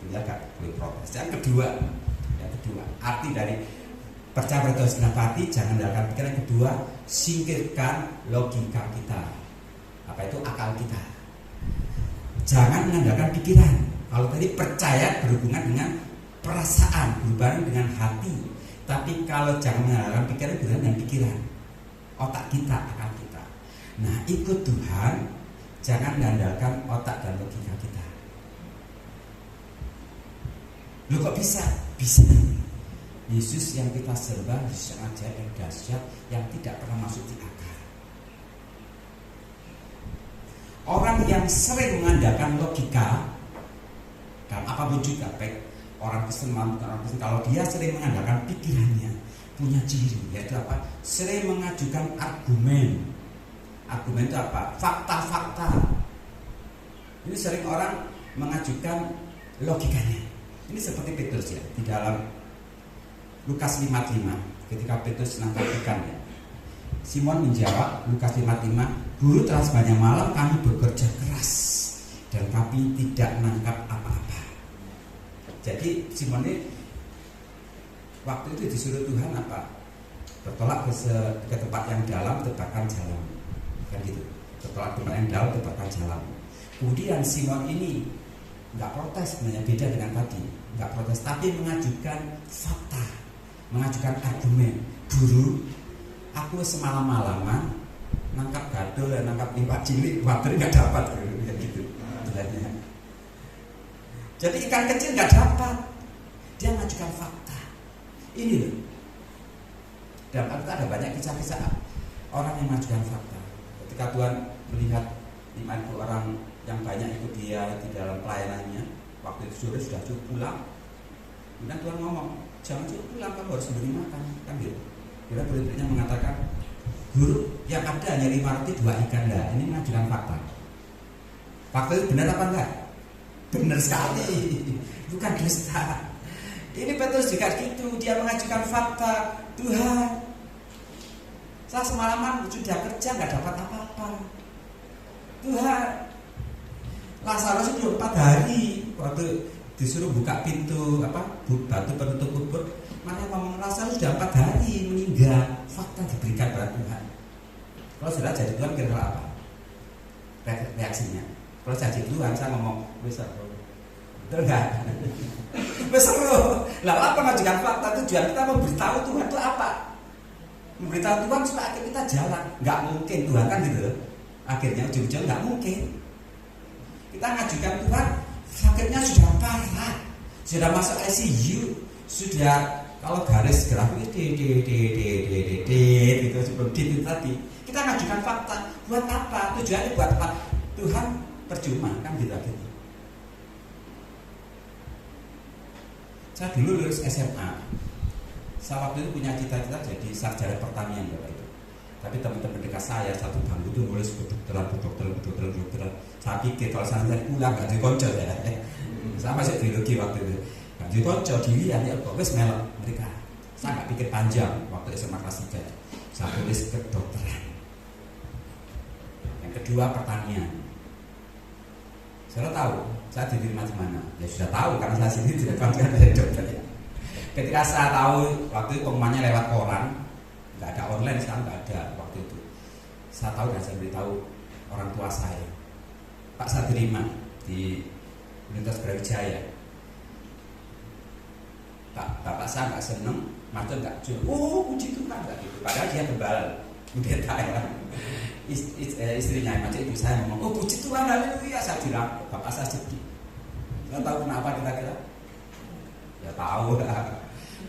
Dia gak boleh protes. Yang kedua, arti dari percaya pada Tuhan segenap hati, jangan andalkan pikiran. Yang kedua, singkirkan logika kita. Apa itu akal kita? Jangan mengandalkan pikiran. Kalau tadi percaya berhubungan dengan perasaan, berhubungan dengan hati. Tapi kalau jangan mengandalkan pikiran, berhubungan dengan pikiran, otak kita, akal kita. Nah, ikut Tuhan, jangan mengandalkan otak dan logika kita. Loh kok bisa? Bisa. Yesus yang kita sembah, Yesus yang ajaib, yang dahsyat, yang tidak pernah masuk di akal. Orang yang sering mengandalkan logika, dan apapun juga, baik orang Kristen maupun orang Kristen, kalau dia sering mengandalkan pikirannya, punya ciri, yaitu apa? Sering mengajukan argumen. Argumen itu apa? Fakta-fakta. Ini sering orang mengajukan logikanya. Ini seperti Petrus ya, di dalam Lukas 5:5 ketika Petrus menangkap ikan ya. Simon menjawab, Lukas 5:5, Guru, telah sepanjang malam kami bekerja keras dan kami tidak menangkap apa-apa. Jadi Simon ini waktu itu disuruh Tuhan apa? Bertolak ke tempat yang dalam, tebakkan jalan, kan gitu. Bertolak ke tempat yang dalam, tebakkan jalan. Kemudian Simon ini nggak protes, sebenarnya beda dengan tadi, nggak protes, tapi mengajukan fakta, mengajukan argumen. Guru, aku semalam-malaman nangkap gadol dan nangkap limpah cilik, water nggak dapat, gitu. Jadi ikan kecil nggak dapat, dia mengajukan fakta. Ini loh. Dalam Alkitab ada banyak kisah-kisah orang yang mengajukan fakta. Ketika Tuhan melihat 5.000 orang yang banyak ikut dia di dalam pelayanannya, waktu itu sore sudah cukup pulang. Kemudian Tuhan ngomong, jangan cukup pulang, kamu harus memberi makan, kan gitu. Kira berikutnya mengatakan, Guru, yang ada hanya 5 roti 2 ikan. Nah, ini mengajukan fakta. Fakta itu benar apa enggak? Benar sekali, bukan dusta. Ini Petrus juga gitu, dia mengajukan fakta. Tuhan, saya semalaman sudah kerja nggak dapat apa-apa. Tuhan, Lazarus itu 4 hari waktu disuruh buka pintu batu penutup kubur, mana ngomong Lazarus sudah 4 hari meninggal. Fakta diberikan pada Tuhan. Kalau sudah jadi Tuhan kira-kira apa reaksinya? Kalau jadi Tuhan saya ngomong besar, betul nggak? Besar loh. Lalu apa mengajukan fakta? Tujuan kita memberitahu Tuhan itu apa? Memberitahu Tuhan supaya akhirnya kita jalan. Nggak mungkin Tuhan kan gitu. Akhirnya ujung-ujung nggak mungkin. Kita ngajukan Tuhan, sakitnya sudah parah, sudah masuk ICU, sudah kalau garis grafis gitu sebelum itu tadi. Kita ngajukan fakta. Buat apa? Tujuannya buat apa? Tuhan percuma kan gitu. Saya dulu lulus SMA. Saya waktu itu punya cita-cita jadi sarjana pertanian Bapak Ibu. Tapi teman-teman dekat saya satu bangku itu nulis kedokteran. Saya pikir kalau saya pulang gak dikonco ya. Saya masih biologi waktu itu. Gak dikonco, dilihat ya kok wis melok mereka. Saya gak pikir panjang waktu SMA kelas 3. Saya tulis kedokteran. Yang kedua pertanian. Saya tahu saya diterima di mana. Ya sudah tahu karena saya sendiri tidak pernah jadi dokter ya. Ketika saya tahu waktu itu pengumumannya lewat koran, nggak ada online, sekarang nggak ada waktu itu. Saya tahu dan saya beritahu orang tua saya, Pak, saya terima di Universitas Brawijaya. Bapak saya nggak seneng, macam nggak jual. Oh, puji Tuhan nggak gitu. Padahal dia kebal, pendeta ya. Istrinya macam ibu saya ngomong, oh puji Tuhan, haleluya. Saya bilang, bapak saya sedih. Saya tahu kenapa kira-kira? Ya tahu lah.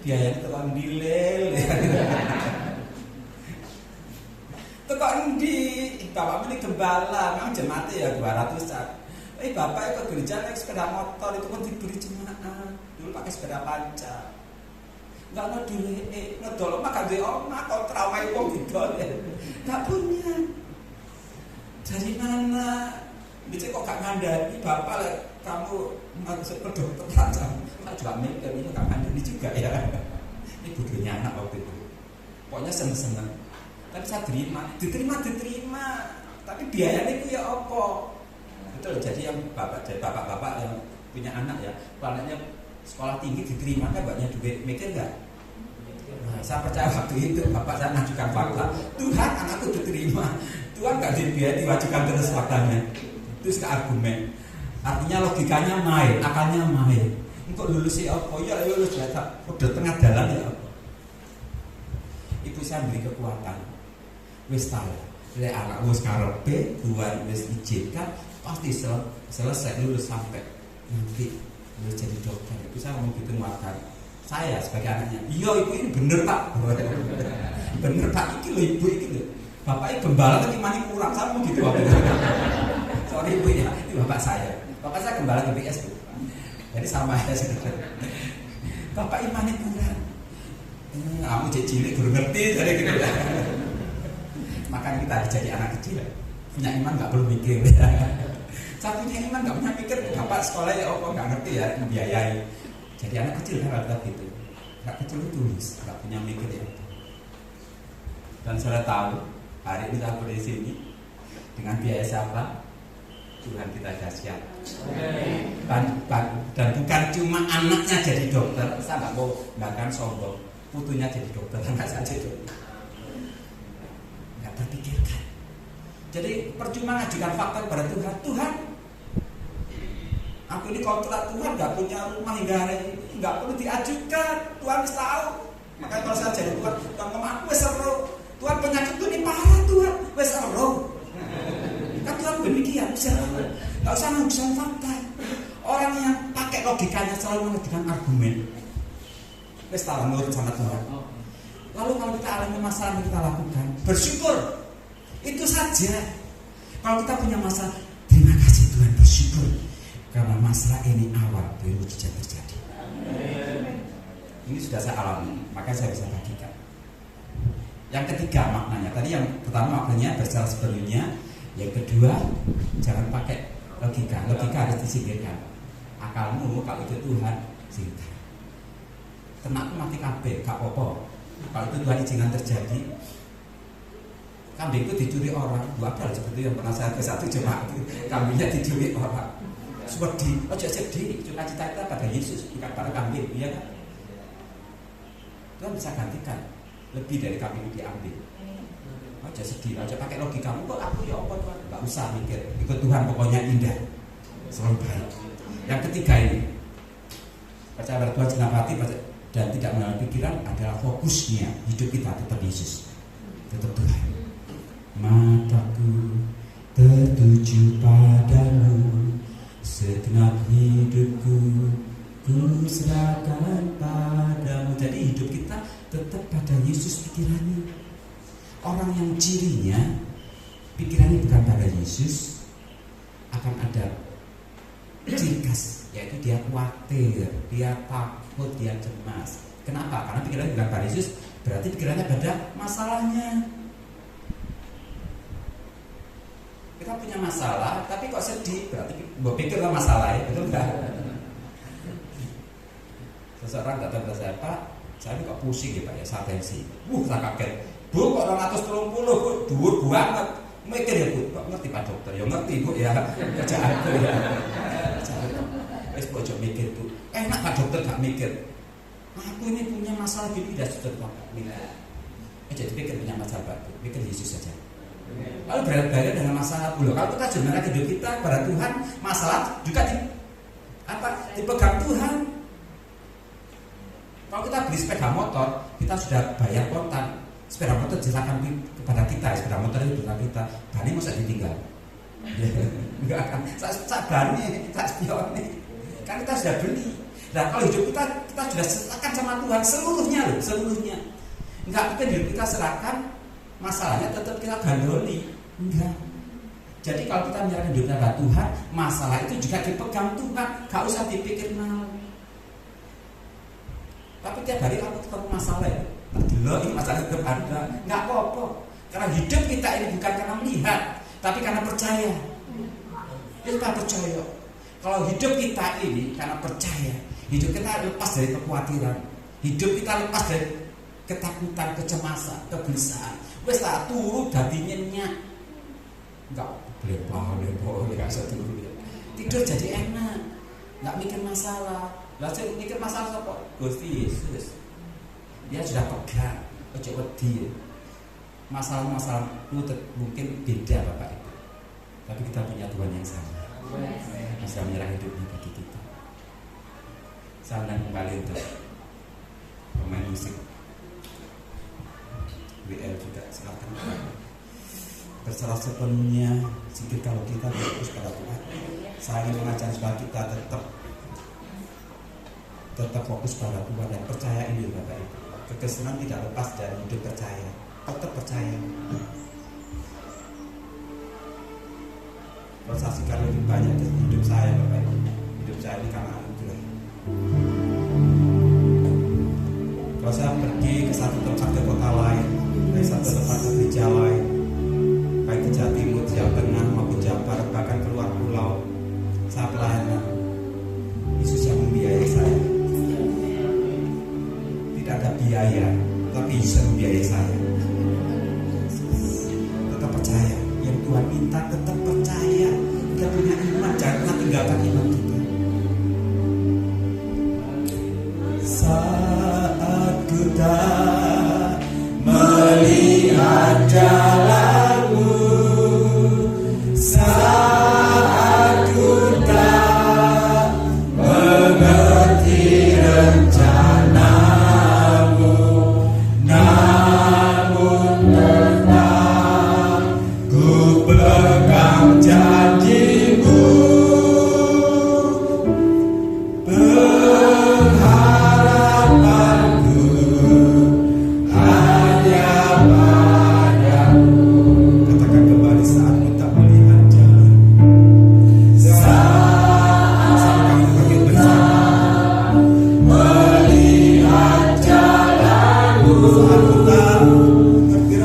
Biayanya tukang dilel. Tukang di bapak ini gembala, memang jemaatnya ya 200-an. Bapak ke gereja naik sepeda motor itu kan diberi jemaah. Dulu pakai sepeda panca. Enggak ada duit, ngedol mah gak duwe omah kok trauma wong didol. Enggak punya. Dari mana? Bisa kok gak ngandani bapak lek kamu masuk ke dokter aja. Enggak juga mikir ini gak ngandani juga ya. Ini bodohnya anak waktu itu. Pokoknya seneng-seneng. Tapi saya diterima. Tapi biayanya itu ya apa? Betul, jadi yang bapak-bapak yang punya anak ya, planetnya sekolah tinggi diterima kan banyak duit, mikir nggak? Nah, saya percaya waktu itu bapak saya mengajukan fakta, Tuhan anakku diterima, Tuhan nggak dibiayai diwajibkan terus faktanya, itu suka argumen, artinya logikanya main, akalnya main, untuk lulus ya apa? Ya lulus udah tengah jalan ya apa? Ibu saya beri kekuatan, wis tahu, le anak wis karepe, Tuhan wis izinkan, pasti selesai lulus sampai nanti lulus jadi dokter. Itu saya mau gitu makan saya sebagai anaknya. Iya ibu ini bener pak, bener pak iki lo ibu iki lo. Bapaknya gembala tapi mani kurang, saya mau gitu waktu itu. Sorry ibu ya, ini bapak saya. Bapak saya gembala GBS bu. Jadi sama aja sebenarnya. Bapak imani kurang. Kamu jadi cilik baru ngerti jadi gitu. Makanya kita jadi anak kecil. Punya iman nggak perlu mikir. Saya punya iman nggak punya pikir. Bapak sekolah ya apa nggak ngerti ya membiayai. Jadi anak kecil kan rata gitu. Anak kecil itu tulis, nggak punya mikir ya. Dan saya tahu hari ini saya di sini dengan biaya siapa? Tuhan kita dahsyat. Dan bukan cuma anaknya jadi dokter. Saya nggak mau bahkan sombong. Putunya jadi dokter, nggak saja dokter. Nggak terpikirkan. Jadi percuma ngajukan fakta kepada Tuhan. Tuhan, aku ini kontrak Tuhan nggak punya rumah hingga hari ini, nggak perlu diajukan. Tuhan bisa tahu. Makanya kalau saya jadi Tuhan ngomong aku seru. Tuhan penyakit ini parah Tuhan, wes seru. Kan Tuhan demikian, seru. Nggak usah ngajukan fakta. Orang yang pakai logikanya selalu mengajukan argumen. Wes tahu menurut sama Tuhan. Lalu kalau kita alami masalah yang kita lakukan, bersyukur. Itu saja. Kalau kita punya masalah, terima kasih Tuhan, bersyukur karena masalah ini awal dari mujizat terjadi. Ini sudah saya alami, makanya saya bisa bagikan. Yang ketiga maknanya, tadi yang pertama maknanya bersalah sepenuhnya. Yang kedua, jangan pakai logika. Logika harus disingkirkan. Akalmu kalau itu Tuhan singkirkan. Tenakku mati kabeh, gak apa-apa. Kalau itu Tuhan izinkan terjadi. Kambingku dicuri orang, wadah seperti yang pernah saya ke satu jemaat, kambingnya dicuri orang. Sedih, ojo sedih, cita-cita kita pada Yesus, bukan pada kambing, iya kan? Tuhan bisa gantikan lebih dari kambing itu diambil. Ojo sedih, ojo pakai logikamu, kok aku ya apa Tuhan? Gak usah mikir, ikut Tuhan pokoknya indah, selalu baik. Yang ketiga ini, percaya pada Tuhan segenap hati dan tidak melalui pikiran adalah fokusnya hidup kita tetap Yesus, tetap Tuhan. Mataku tertuju padamu, segenap hidupku ku serahkan padamu. Jadi hidup kita tetap pada Yesus pikirannya. Orang yang cirinya pikirannya bukan pada Yesus, akan ada ciri khas, yaitu dia khawatir, dia takut, dia cemas. Kenapa? Karena pikirannya bukan pada Yesus, berarti pikirannya pada masalahnya. Kita punya masalah, tapi kok sedih, berarti berpikir lah masalah ya, betul enggak? Seseorang datang ke saya, Pak, saya ini kok pusing ya Pak ya, saya tensi. Saya kaget. Bu, kok 230, Bu, dhuwur banget. Mikir ya Bu, kok ngerti Pak dokter? Ya ngerti Bu ya, kerjaan aku ya. Wes kok coba mikir Bu, enak Pak dokter gak mikir. Aku ini punya masalah gini, tidak sudah Pak mikir. Jadi pikir punya masalah Pak, pikir Yesus saja. Lalu berat-berat dengan masalah pula. Kalau kita jurnalkan hidup kita pada Tuhan, masalah juga dipegang Tuhan. Kalau kita beli sepeda motor, kita sudah bayar kontan. Sepeda motor silakan kepada kita, sepeda motor itu kepada kita. Bani masa ditinggal? Enggak akan. Saya bani, saya spion nih. Kan kita sudah beli. Nah kalau hidup kita sudah serahkan sama Tuhan seluruhnya loh, seluruhnya. Enggak mungkin hidup kita serahkan. Masalahnya tetap kita gandoli. Enggak. Jadi kalau kita menyerahkan hidup pada Tuhan, masalah itu juga dipegang Tuhan, gak usah dipikir malu. Tapi tiap hari aku ketemu masalah ya, loh ini masalah tetap ada, nggak apa-apa. Karena hidup kita ini bukan karena melihat, tapi karena percaya. Kita percaya. Kalau hidup kita ini karena percaya, hidup kita lepas dari kekhawatiran, hidup kita lepas dari ketakutan, kecemasan, kegelisahan. Wes tak turu dadi nyenyak. Enggak boleh enggak usah turu. Tidur jadi enak. Enggak mikir masalah. Lah sing mikir masalah sapa? Gusti Yesus. Dia sudah pegang, ojo wedi. Masalah-masalah itu mungkin beda Bapak Ibu. Tapi kita punya Tuhan yang sama. Bisa menyerah hidupnya bagi kita. Saya undang kembali untuk pemain musik WL juga, silakan. Berserah sepenuhnya sedikit kalau kita fokus pada Tuhan. Saya ingin mengajak supaya kita tetap fokus pada Tuhan dan percaya ini Bapak Ibu. Kekristenan tidak lepas dari hidup percaya. Tetap percaya. Kalau saksikan lebih banyak hidup saya Bapak Ibu. Hidup saya ini karena anugerah. Kalau saya pergi ke satu tempat ke kota lain, dari satu tempat ke gereja lain, baik ke Jawa Timur, Jawa Tengah maupun Jawa Barat, bahkan keluar pulau, saya pelayanan. Yesus yang membiayai saya. Tidak ada biaya, tapi Yesus yang membiayai saya. Tetap percaya. Yang Tuhan minta tetap percaya. Kita punya iman, jangan pernah tinggalkan iman kita. Saat ku tak melihat jalanmu, saat ku tak mengerti rencanamu, namun tetap ku pegang janjimu. Pengharapanku hanya padamu. Katakan kembali, saatmu tak melihat jalan, saat kami pergi bersama melihat jalanmu,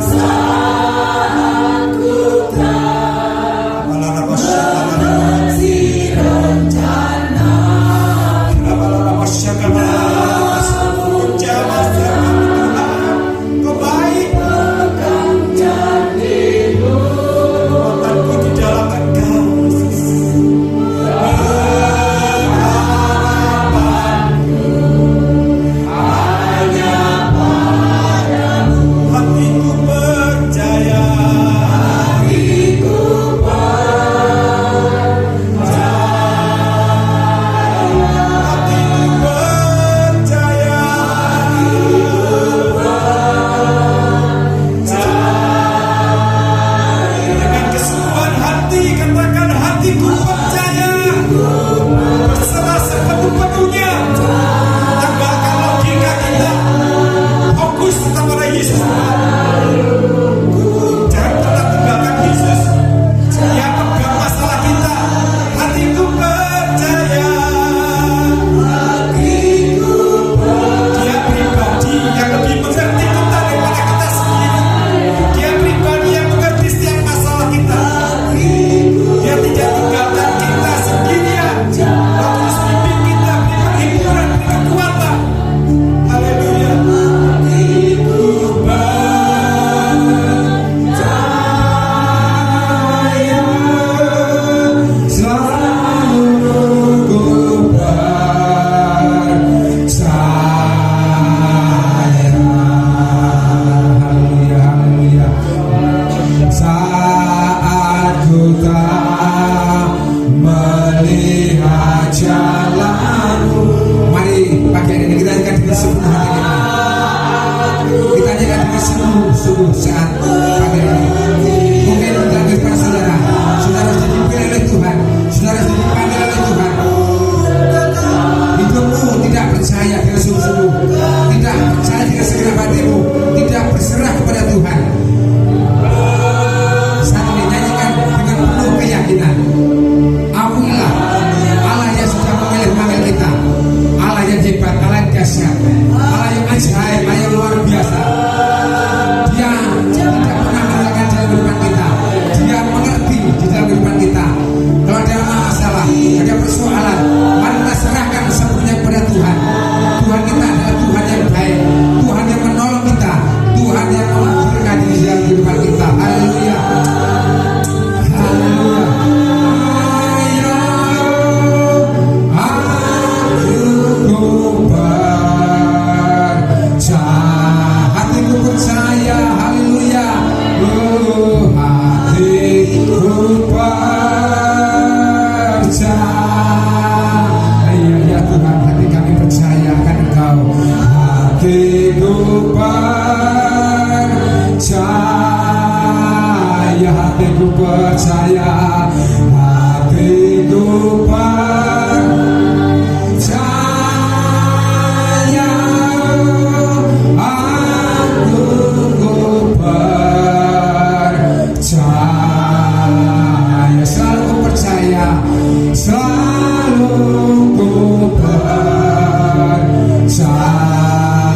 saat ku tak mengerti rencana, Kau baik, pegang janjimu, kekuatanku di dalam Engkau. Harapanku hanya padamu. Hatiku percaya, hatiku dengan keseluruhan hati katakan, hatiku percaya. Berserah sepenuh-penuhnya. Tinggalkan logika kita, fokus tetap pada Yesus. Jangan pernah tinggalkan Yesus yang pegang masalah kita. Hatiku percaya, Dia pribadi yang lebih mengerti kita daripada kita sendiri. Dia pribadi yang mengerti setiap masalah kita. Dia tidak tinggalkan kita sendirian. Terus pimpin kita, beri penghiburan, beri kekuatan. Haleluya. Saat ku tak melihat jalanmu. Mari pagi hari ini kita nyanyikan dengan sepenuh hati kita. Kita nyanyikan dengan sungguh saat pagi hari ini. Mungkin dalam kehidupan saudara, saudara sudah dipimpin oleh Tuhan, saudara sudah dipanggil oleh Tuhan. Hidupmu tidak percaya dengan sungguh-sungguh, tidak percaya dengan segenap hatimu, tidak berserah kepada Tuhan. Saat ini nyanyikan dengan penuh percaya, hatiku percaya, aku percaya, selalu ku percaya, selalu ku percaya,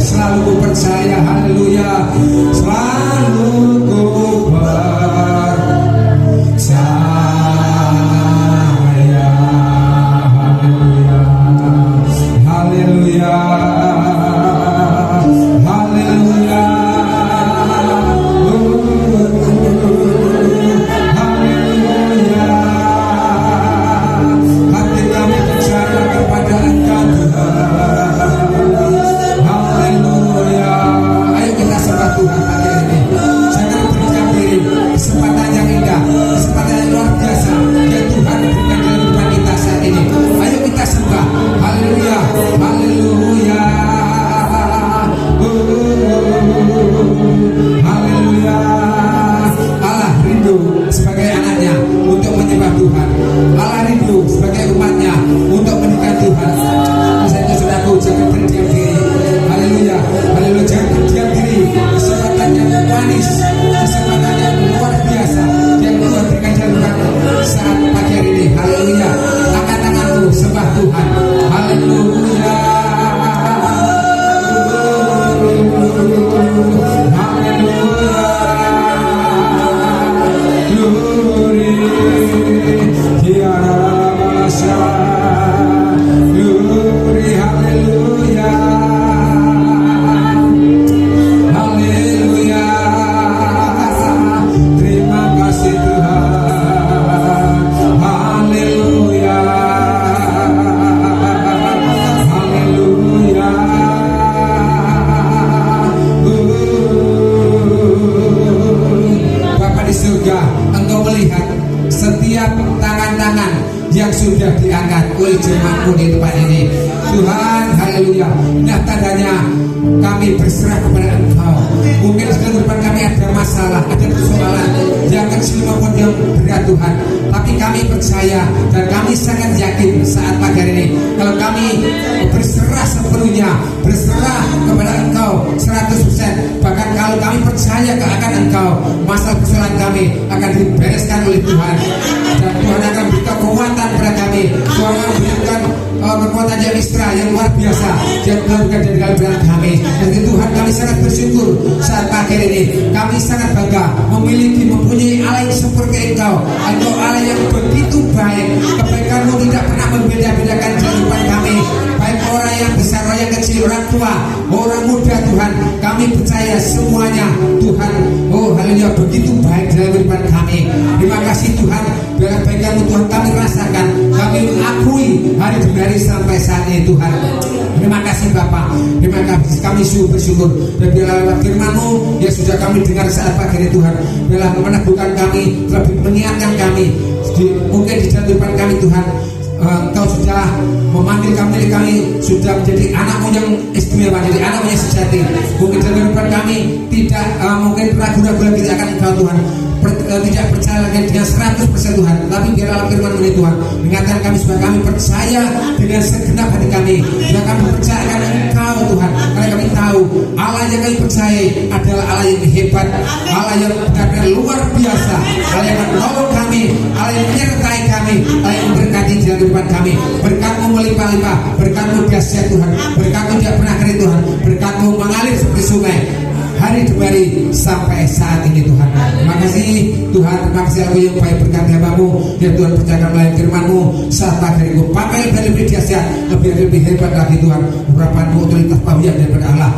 selalu ku percaya, haleluya, selalu ku percaya, haleluya, haleluya, haleluya, haleluya, hati kami percaya kepada Engkau Tuhan, haleluya. Ayo kita sembah Tuhan pagi ini. Jangan berdiam diri. Kesempatan yang indah, kesempatan yang luar biasa yang Tuhan berikan dalam kehidupan kita saat ini. Ayo kita sembah. Haleluya, haleluya, haleluya. Allah rindu sebagai anaknya untuk menyembah Tuhan. Allah rindu sebagai umatnya untuk menikah Tuhan. Saya saudaraku, jangan berdiam diri. Haleluya, haleluya, jangan berdiam diri. Kesempatan yang manis, kesempatan yang luar biasa yang Tuhan berikan dalam saat pagi hari ini. Haleluya, angkat tanganmu sembah Tuhan. Haleluya, haleluya, glory, tiada masalah, glory, haleluya, haleluya, terima kasih Tuhan, haleluya, haleluya, Bapa di surga, Engkau melihat setiap tangan-tangan yang sudah diangkat oleh jemaatmu di tempat ini. Tuhan, haleluya. Nah, tandanya kami berserah kepada Engkau. Mungkin dalam depan kami ada masalah, ada persoalan yang kecil maupun yang berat Tuhan. Tapi kami percaya dan kami sangat yakin saat pagi hari ini kalau kami berserah sepenuhnya, berserah kepada Engkau 100%. Bahkan kalau kami percaya akan Engkau, masalah persoalan kami akan dibereskan oleh Tuhan. Dan Tuhan akan berikan kekuatan kepada kami. Tuhan akan berikan kekuatan yang ekstra, yang luar biasa yang Tuhan berikan dari dalam kami. Dan Tuhan, kami sangat bersyukur saat pagi hari ini. Kami sangat bangga mempunyai Allah yang seperti Engkau. Engkau Allah yang begitu baik. Kebaikan-Mu tidak pernah membeda-bedakan kehidupan kami. Baik orang yang besar, orang yang kecil, orang tua, orang muda Tuhan. Kami percaya semuanya Tuhan. Oh haleluya, begitu baik dalam kehidupan kami. Terima kasih Tuhan. Biar kebaikan-Mu Tuhan kami rasakan. Kami akui hari demi hari sampai saat ini Tuhan. Terima kasih Bapak. Terima kasih, kami sungguh bersyukur. Dan biarlah lewat firman-Mu yang sudah kami dengar saat pagi ini Tuhan, biarlah meneguhkan kami, lebih mengingatkan kami. Mungkin di dalam depan kami Tuhan, Engkau sudah memanggil kami sudah menjadi anak-Mu yang istimewa, jadi anak-Mu yang sejati. Mungkin dalam depan kami tidak mungkin ragu-ragu lagi akan Engkau Tuhan, tidak percaya lagi dengan 100% Tuhan. Tapi biarlah firman-Mu ini Tuhan mengingatkan kami supaya kami percaya dengan segenap hati kami. Biar kami percaya akan Engkau Tuhan, karena kami tahu Allah yang kami percaya adalah Allah yang hebat, Allah yang benar-benar luar biasa, Allah yang menolong kami, Allah yang menyertai kami, Allah yang memberkati dalam kehidupan kami. Berkat-Mu melimpah-limpah, berkat-Mu dahsyat Tuhan, berkat-Mu tidak pernah kering Tuhan, berkat-Mu mengalir seperti sungai hari demi hari sampai saat ini Tuhan. Terima kasih Tuhan, terima kasih aku yang baik berkat hamba-Mu. Ya Tuhan, percayakan melalui firman-Mu saat pagi hari ini pakai lebih dahsyat, lebih hebat lagi Tuhan. Urapan-Mu otoritas pawian daripada Allah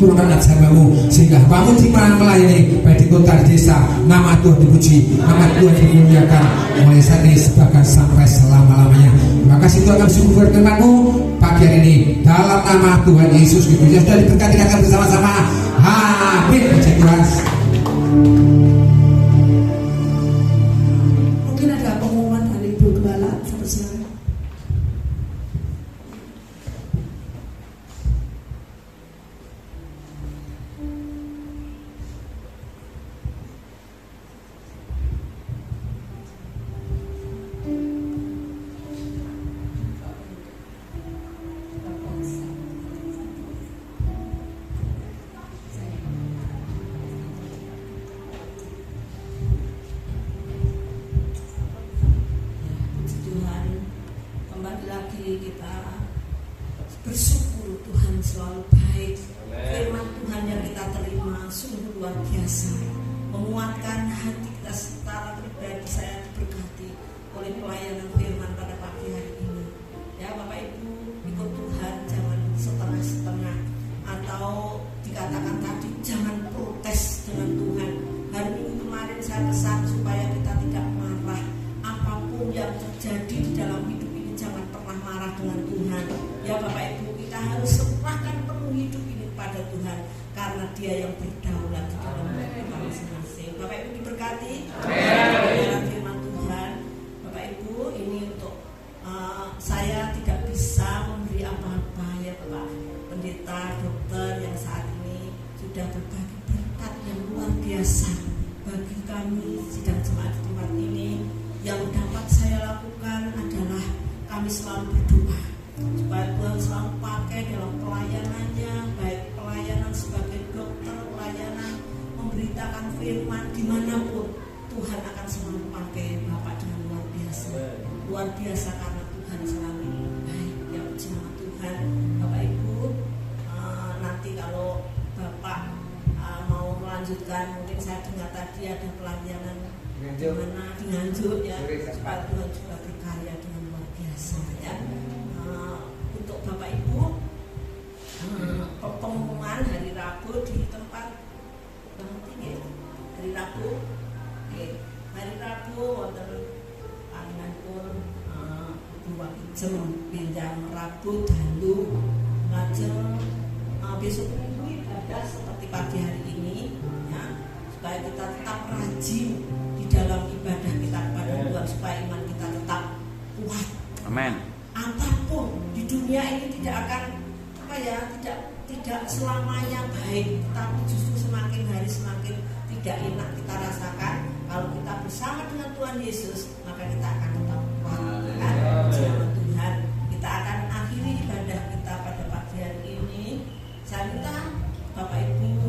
turunkan atas hamba-Mu, sehingga hamba-Mu di mana melayani, baik di kota, di desa, nama Tuhan dipuji, nama Tuhan dimuliakan mulai saat ini bahkan sampai selama-lamanya. Terima kasih Tuhan, kami syukur firman-Mu pagi hari ini dalam nama Tuhan Yesus Kristus. Ya sudah diberkati kata bersama-sama. Amin. Puji Tuhan. Mungkin ada pengumuman dari Ibu Gembala, silakan. lagi kita bersyukur Tuhan selalu baik. Firman Tuhan yang kita terima sungguh luar biasa, menguatkan hati kita secara pribadi. Saya diberkati oleh pelayanan firman pada pagi hari ini. Ya Bapak Ibu, ikut Tuhan, jangan setengah-setengah, atau dikatakan tadi jangan protes dengan Tuhan. Hari Minggu kemarin saya pesan supaya kita tidak marah. Apapun yang terjadi di dalam hidup ini, jangan pernah marah dengan Tuhan. Ya Bapak Ibu, kita harus serahkan penuh hidup ini pada Tuhan, karena Dia yang berdaulat di dalam hidup kita masing-masing. Bapak Ibu diberkati dalam firman Tuhan. Bapak Ibu, ini untuk saya tidak bisa memberi apa-apa ya Bapak pendeta, dokter yang saat ini sudah berbagi berkat yang luar biasa bagi kami sidang jemaat di tempat ini. Yang dapat saya lakukan adalah kami selalu berdoa supaya Tuhan selalu pakai dalam pelayanannya, baik pelayanan sebagai dokter, pelayanan memberitakan firman dimanapun. Tuhan akan selalu pakai Bapak dengan luar biasa karena Tuhan selalu baik. Ya puji nama Tuhan. Bapak Ibu, nanti kalau Bapak mau melanjutkan, mungkin saya dengar tadi ada pelayanan di mana di Nganjuk ya, supaya Tuhan juga berkarya dengan luar biasa ya. Untuk Bapak Ibu, pengumuman hari Rabu di tempat ya, hari Rabu, hari Rabu wonten panjenengan dua jam pinjam Rabu dalu lajeng besok minggu ibadah seperti pagi hari ini ya, supaya kita tetap rajin di dalam ibadah kita kepada Tuhan, supaya iman kita tetap kuat. Amin. Apapun di dunia ini tidak akan tidak selamanya baik, tapi justru semakin hari semakin tidak enak kita rasakan. Kalau kita bersama dengan Tuhan Yesus, maka kita akan tetap kuat. Jangan Tuhan, kita akan akhiri ibadah kita pada pagi hari ini. Saya minta Bapak Ibu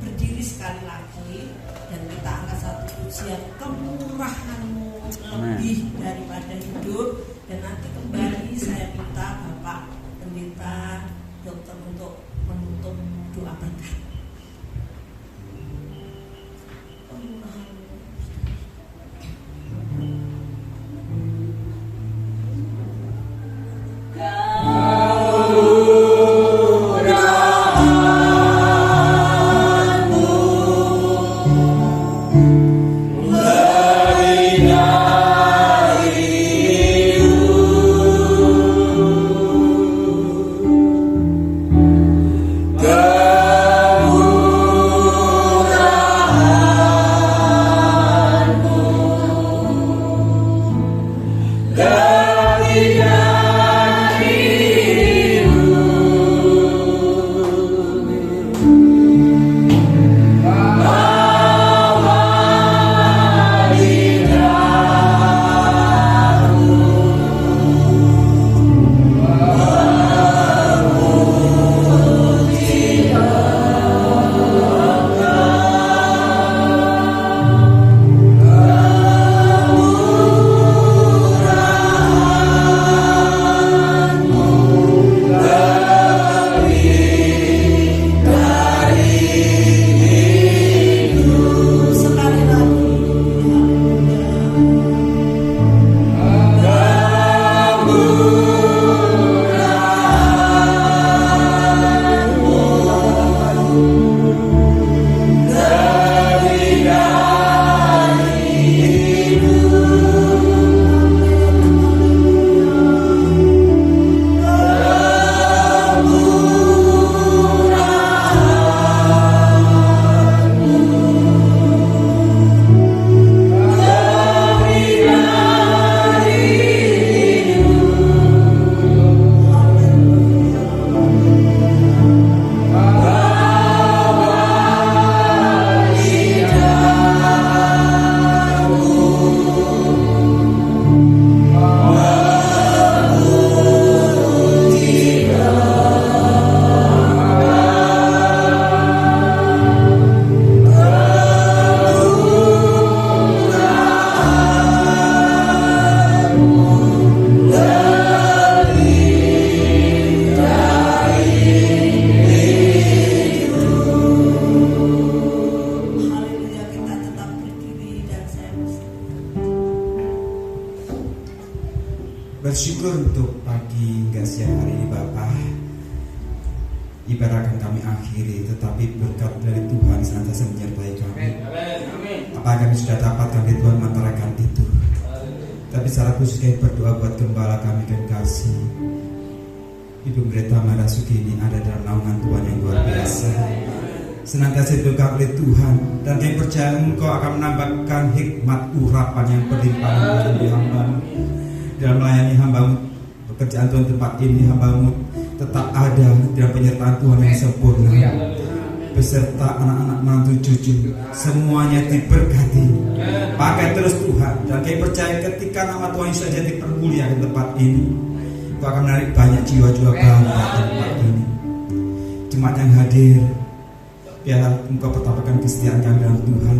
berdiri sekali lagi dan kita angkat satu pujian, kemurahan-Mu lebih daripada hidup. Dan nanti kembali saya minta Bapak pendeta dokter untuk menutup doa berkat. Kau bersyukur untuk pagi hingga siang hari ini Bapak. Ibadah akan kami akhiri, tetapi berkat dari Tuhan senantiasa menyertai kami. Apa yang kami sudah dapatkan dari Tuhan mengantarakan itu. Tapi secara khusus kami berdoa buat gembala kami dan kasih Ibu Pendeta Marasuki ini ada dalam naungan Tuhan yang luar biasa. Senantiasa diberkati oleh Tuhan, dan kami percaya Engkau akan menambahkan hikmat urapan yang berlimpah bagi hamba-Mu dalam melayani hamba-Mu. Pekerjaan Tuhan tempat ini hamba-Mu tetap ada dalam penyertaan Tuhan yang sempurna, beserta anak-anak menantu cucu semuanya diberkati. Pakai terus Tuhan, dan kami percaya ketika nama Tuhan Yesus saja dipermuliakan di tempat ini, Engkau akan menarik banyak jiwa-jiwa baru di tempat ini. Jemaat yang hadir, biarlah Engkau pertapakan kesetiaan kami dalam Tuhan.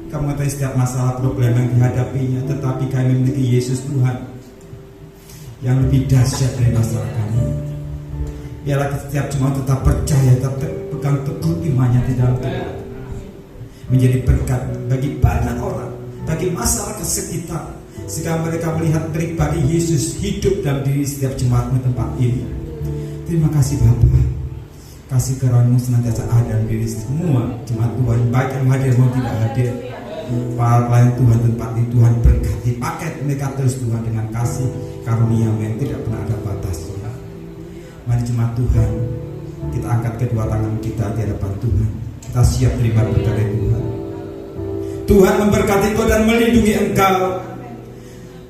Kau mengetahui setiap masalah problem yang dihadapinya, tetapi kami memiliki Yesus Tuhan yang lebih dahsyat dari masalah kami. Biarlah setiap jemaat tetap percaya, tetap pegang teguh imannya di dalam Tuhan, menjadi berkat bagi banyak orang, bagi masyarakat sekitar, sehingga mereka melihat pribadi Yesus hidup dalam diri setiap jemaat di tempat ini. Terima kasih Bapa, kasih karunia-Mu senantiasa ada dalam diri semua jemaat Tuhan, baik yang hadir maupun tidak hadir. Para pelayan Tuhan tempat ini, Tuhan berkati, pakai mereka terus Tuhan dengan kasih karunia-Mu yang tidak pernah ada batasnya. Mari jemaat Tuhan, kita angkat kedua tangan kita di hadapan Tuhan. Kita siap terima berkat dari Tuhan. Tuhan memberkati Engkau dan melindungi Engkau,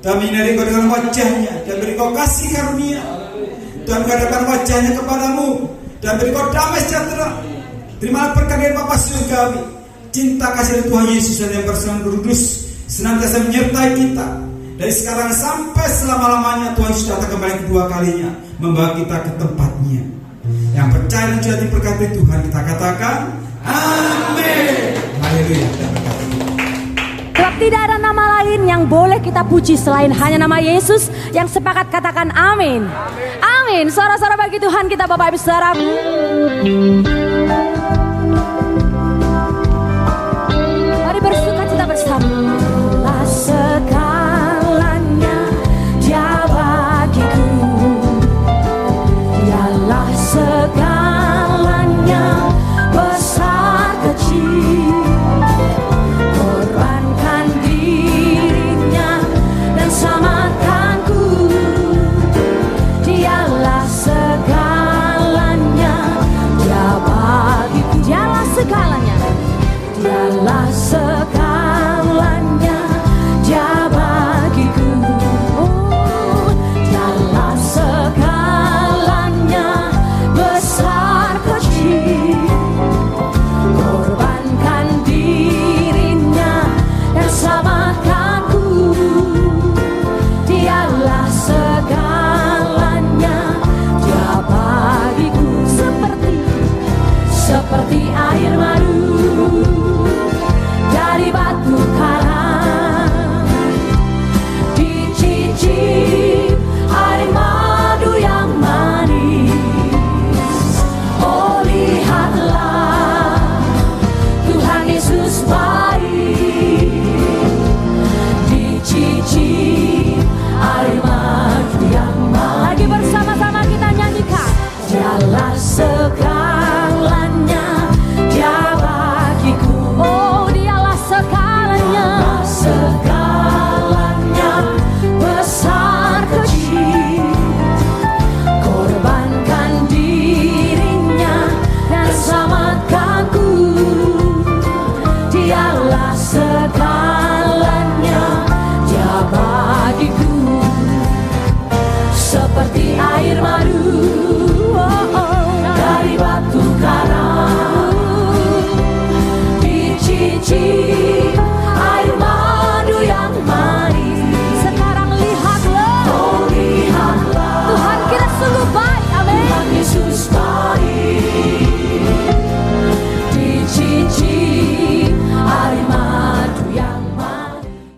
dan menyinari Engkau dengan wajah-Nya, dan beri Engkau kasih karunia. Tuhan menghadapkan wajah-Nya kepadamu dan beri Engkau damai sejahtera. Terimalah berkat dari Bapa surgawi. Cinta kasih dari Tuhan Yesus dan yang bersama Kudus senantiasa menyertai kita dari sekarang sampai selama-lamanya. Tuhan sudah datang kembali kedua kalinya, membawa kita ke tempatnya. Yang percaya dan sudah diberkati Tuhan, kita katakan amin. Haleluya. Sebab tidak ada nama lain yang boleh kita puji selain hanya nama Yesus. Yang sepakat katakan amin. Amin. Suara-suara bagi Tuhan kita Bapak Ibu Saudara.